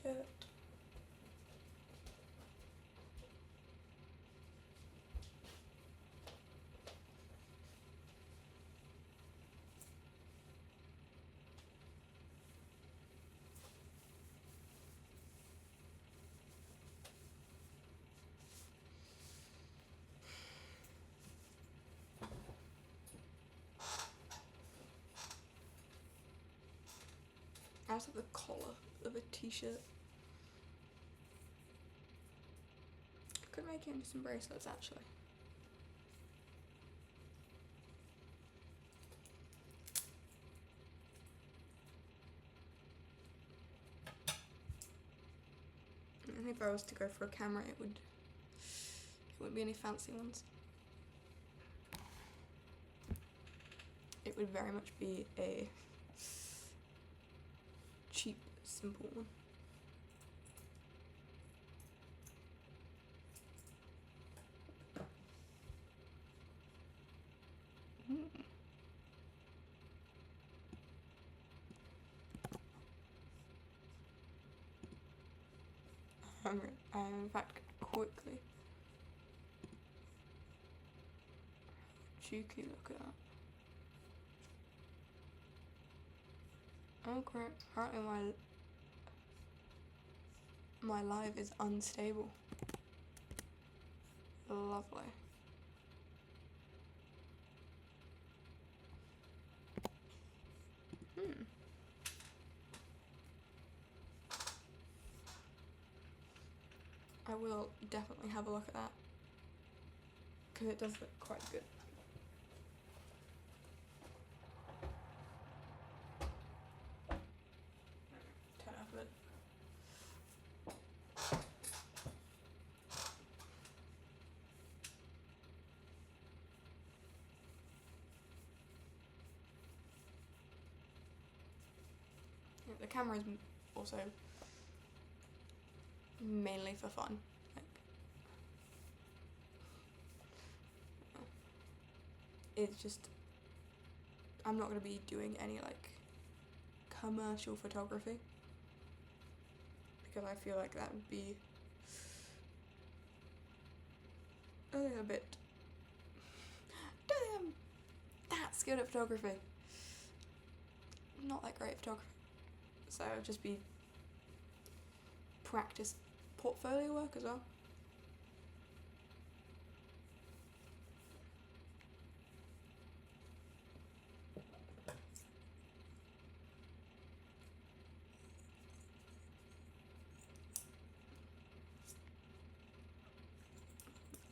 T-shirt. I also have the collar of a t-shirt. I could make it into some bracelets actually. I think if I was to go for a camera, it wouldn't be any fancy ones. It would very much be a cheap, simple one. In fact, quickly. Cheeky, look at that. Oh great, apparently my live is unstable. Lovely. will definitely have a look at that, because it does look quite good. Turn off a bit. Yeah, the camera is also mainly for fun. Like, it's just, I'm not going to be doing any like commercial photography, because I feel like that would be a little bit, don't think I'm that skilled at photography. I'm not that great at photography. So it'll just be practice portfolio work as well.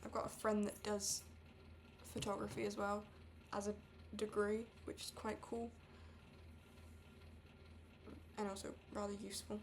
I've got a friend that does photography as well as a degree, which is quite cool and also rather useful.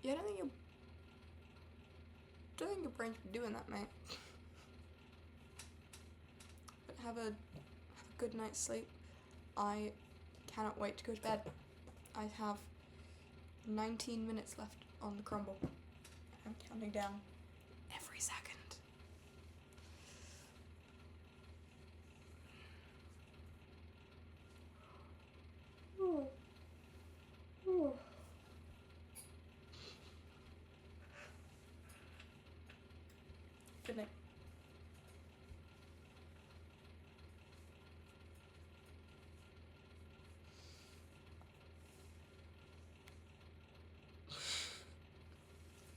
Yeah, I don't think your brain should be doing that, mate. But have a good night's sleep. I cannot wait to go to bed. I have 19 minutes left on the crumble. I'm counting down every second. Good night.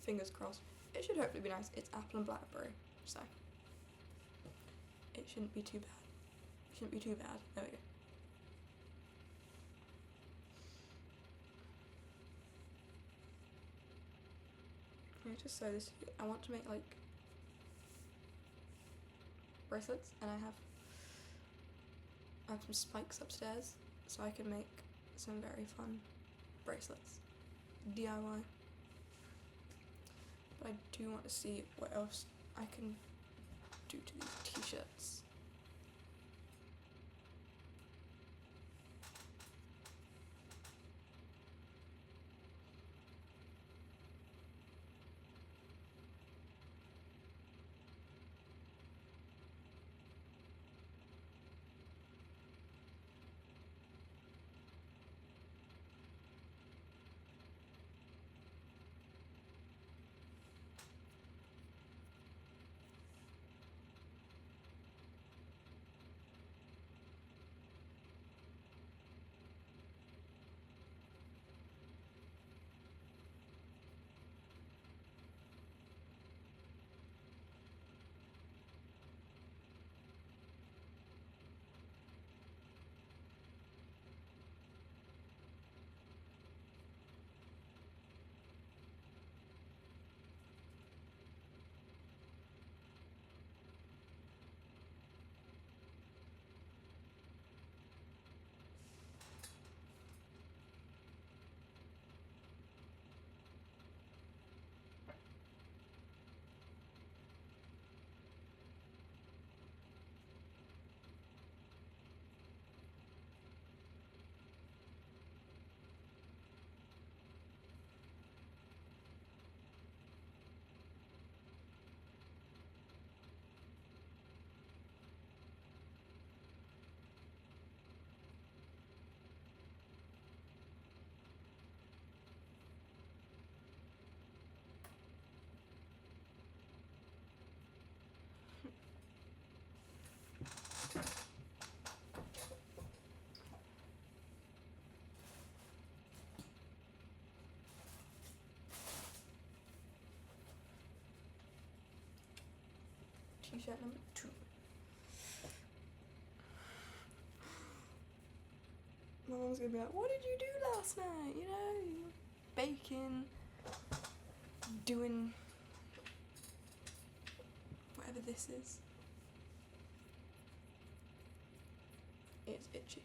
Fingers crossed. It should hopefully be nice. It's apple and blackberry, so it shouldn't be too bad. It shouldn't be too bad. There we go. Can I just say this? I want to make like bracelets, and I have some spikes upstairs, so I can make some very fun bracelets, DIY. But I do want to see what else I can do to these t-shirts. T-shirt number 2. My mum's gonna be like, what did you do last night? You know, baking, doing whatever this is. It's itchy.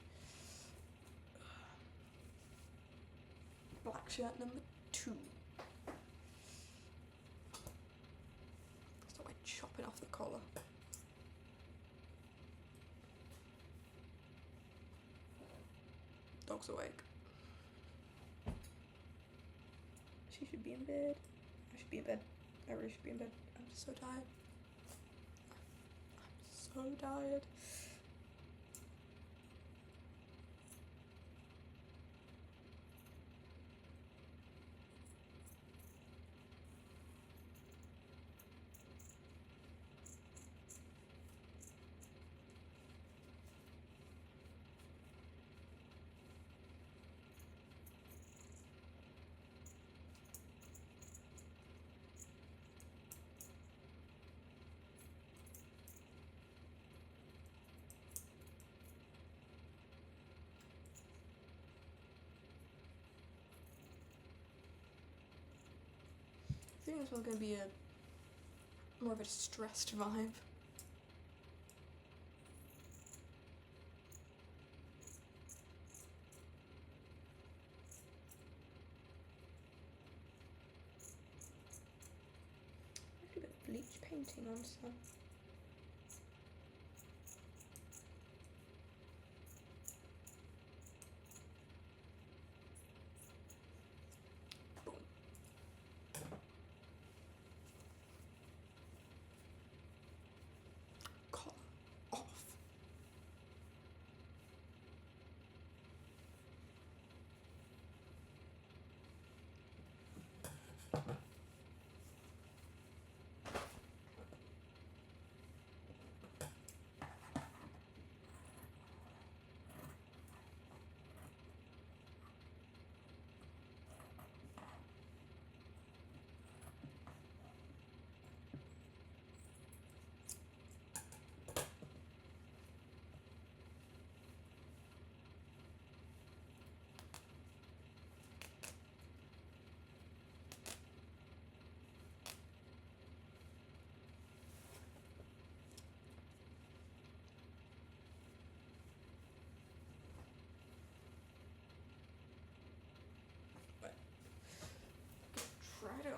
Black shirt number 2. Start by chopping off the collar. Dog's awake. She should be in bed. I should be in bed. I really should be in bed. I'm just so tired. I'm so tired. I think this one's going to be a more of a stressed vibe. A bit of bleach painting on some. Try to.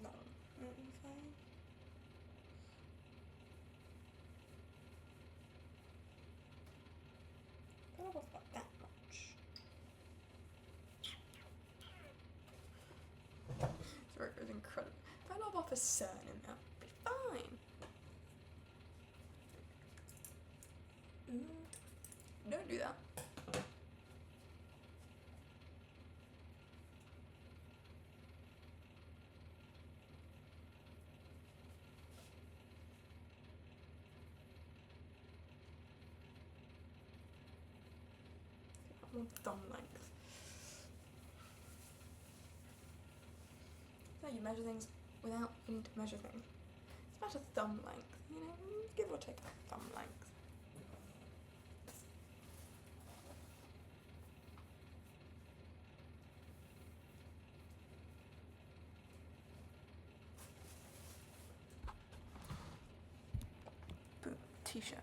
Long. Fine. But it wasn't that much. This work is incredible. If I lob off a cern in there, it'll be fine. Don't do that. More thumb length. So you measure things without needing to measure things. It's about a thumb length, you know, give or take a thumb length. Boom, t-shirt.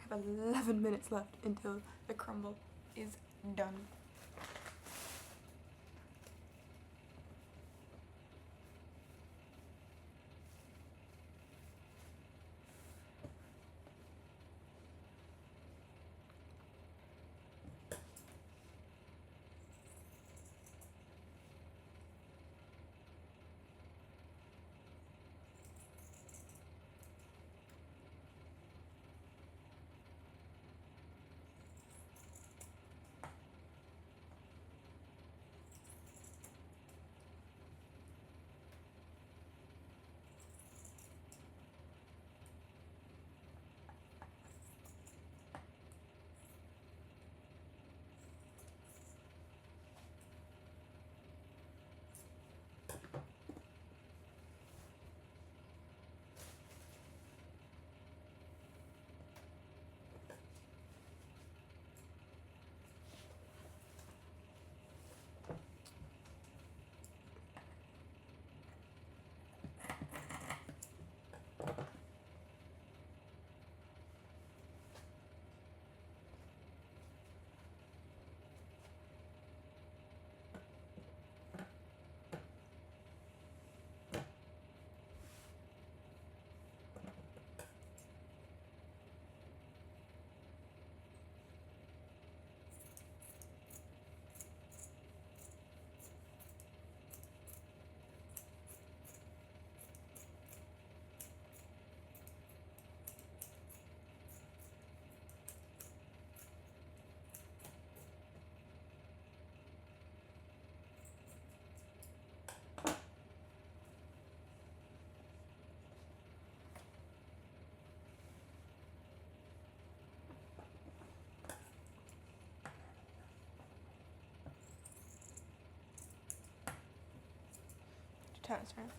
We have 11 minutes left until the crumble is done. turn this around.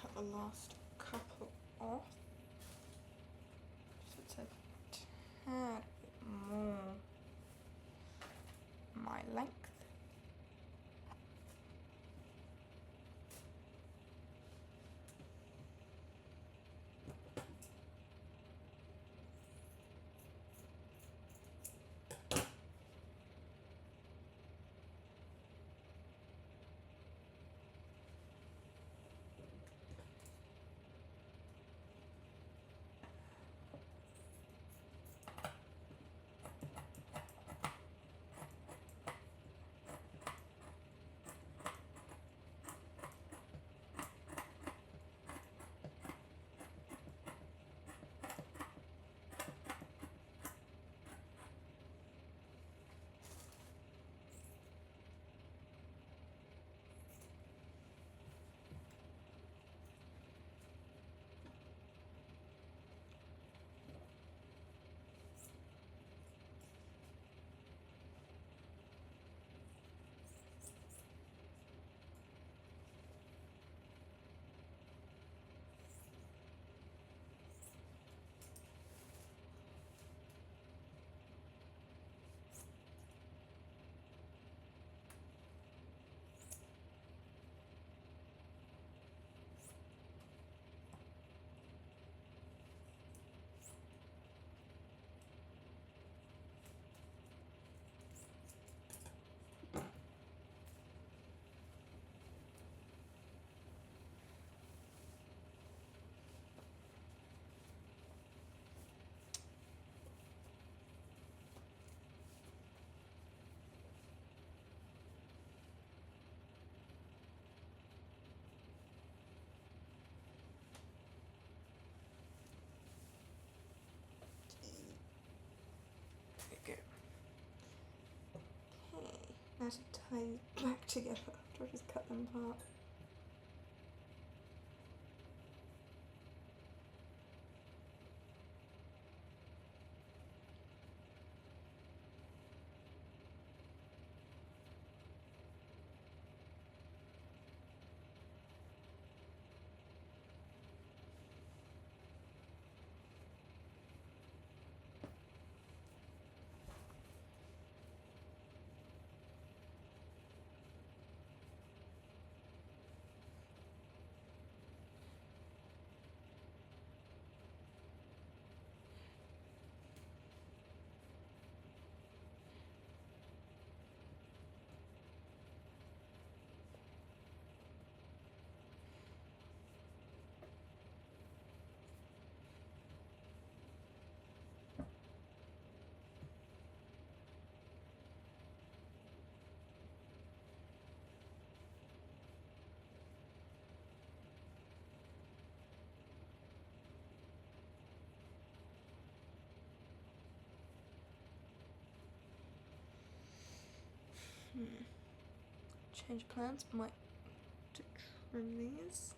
Cut the last couple off, so it's a tad bit more my length. Now to tie these back together after I just cut them apart. Change plans, might to trim these.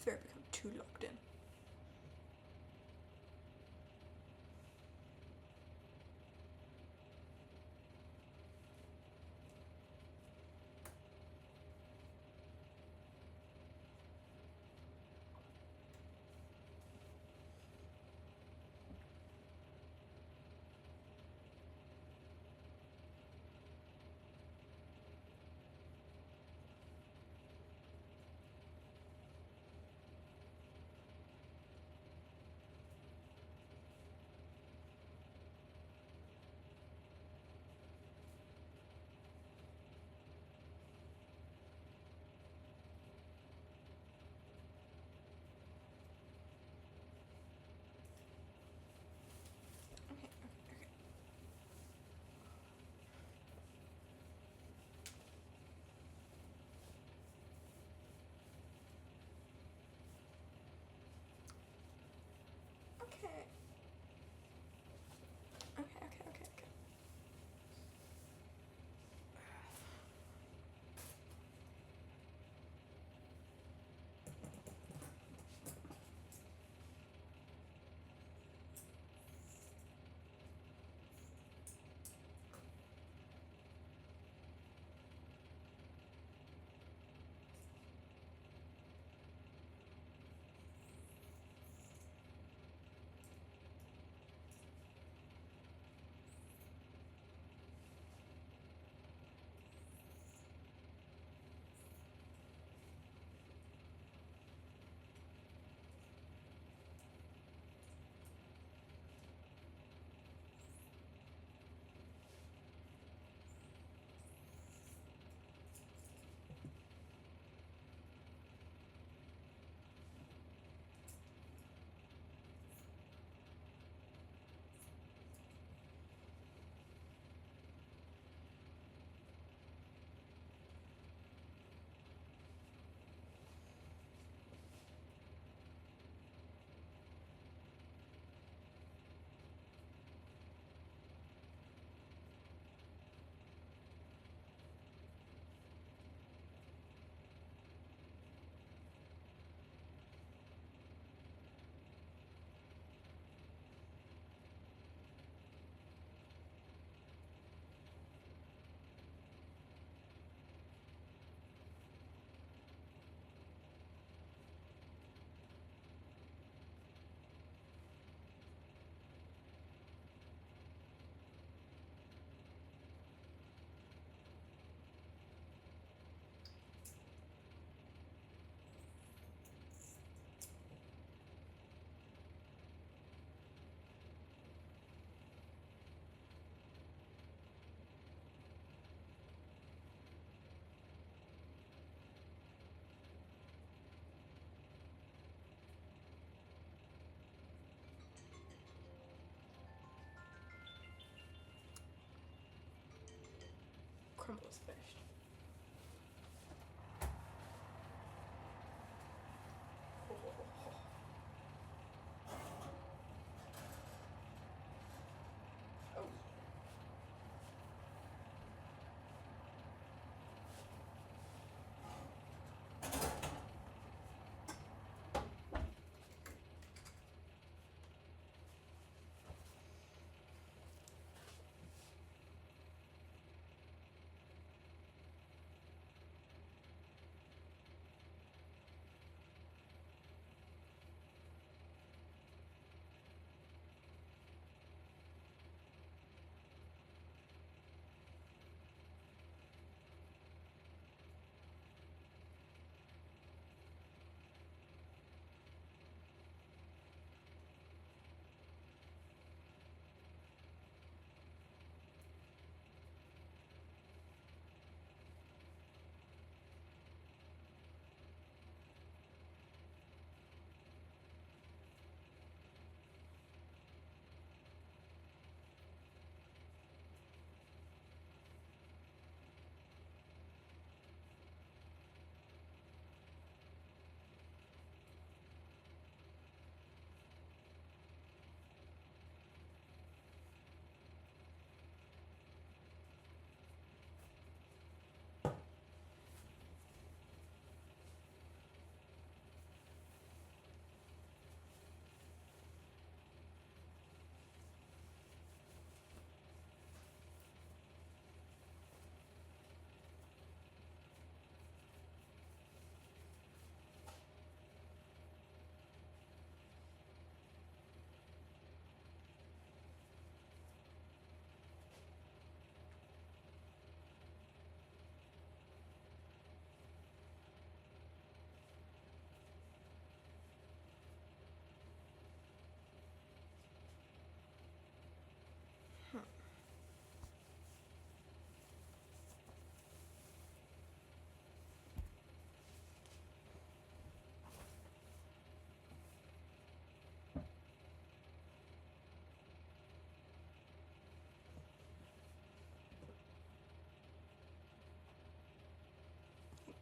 atmosphere become too locked in. Okay. Okay. Crumble is finished. Oh.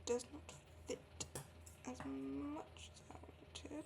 does not fit as much as I wanted.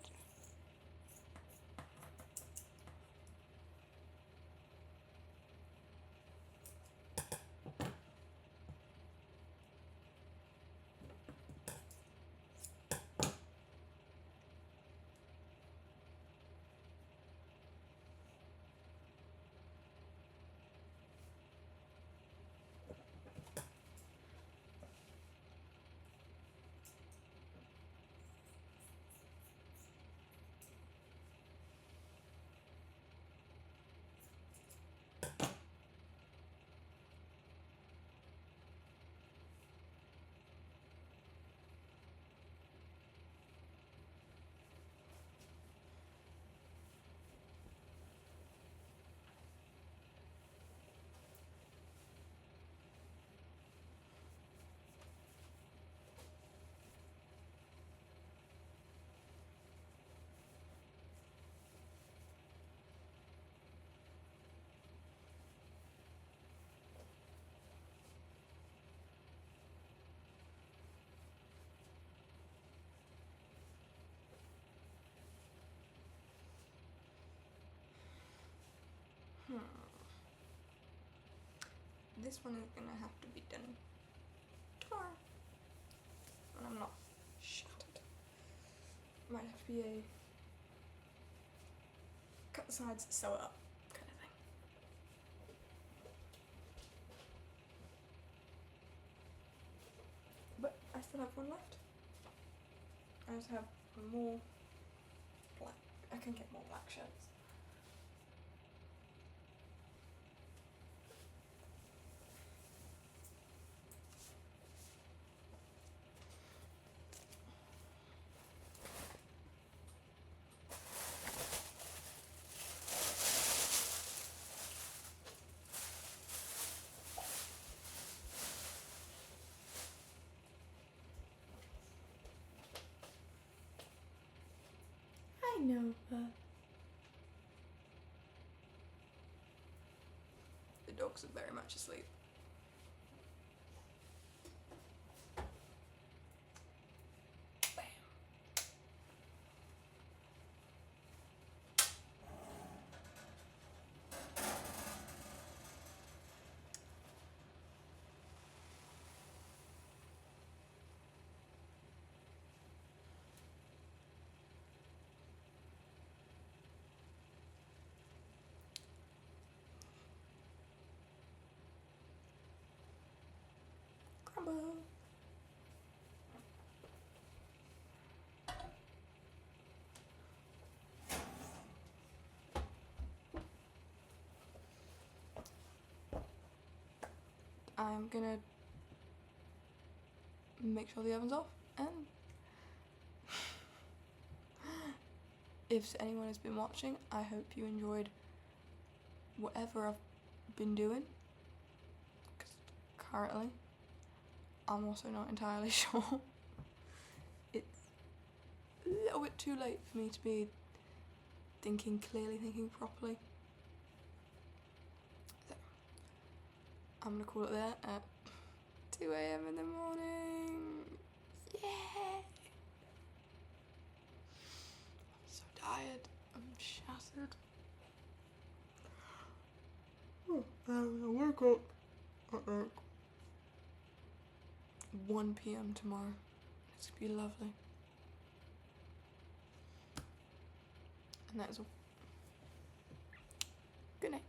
This one is gonna have to be done tomorrow. And I'm not shattered. Might have to be a cut the sides, sew it up kind of thing. But I still have one left. I also have more black. I can get more black shirts. I know her. The dogs are very much asleep. Bam. Crumble. I'm gonna make sure the oven's off, and if anyone has been watching, I hope you enjoyed whatever I've been doing, because currently I'm also not entirely sure. It's a little bit too late for me to be thinking clearly, thinking properly. So, I'm gonna call it there at 2 AM in the morning. Yeah! I'm so tired. I'm shattered. I woke up at like 1 PM tomorrow. It's gonna be lovely. And that is all. Good night.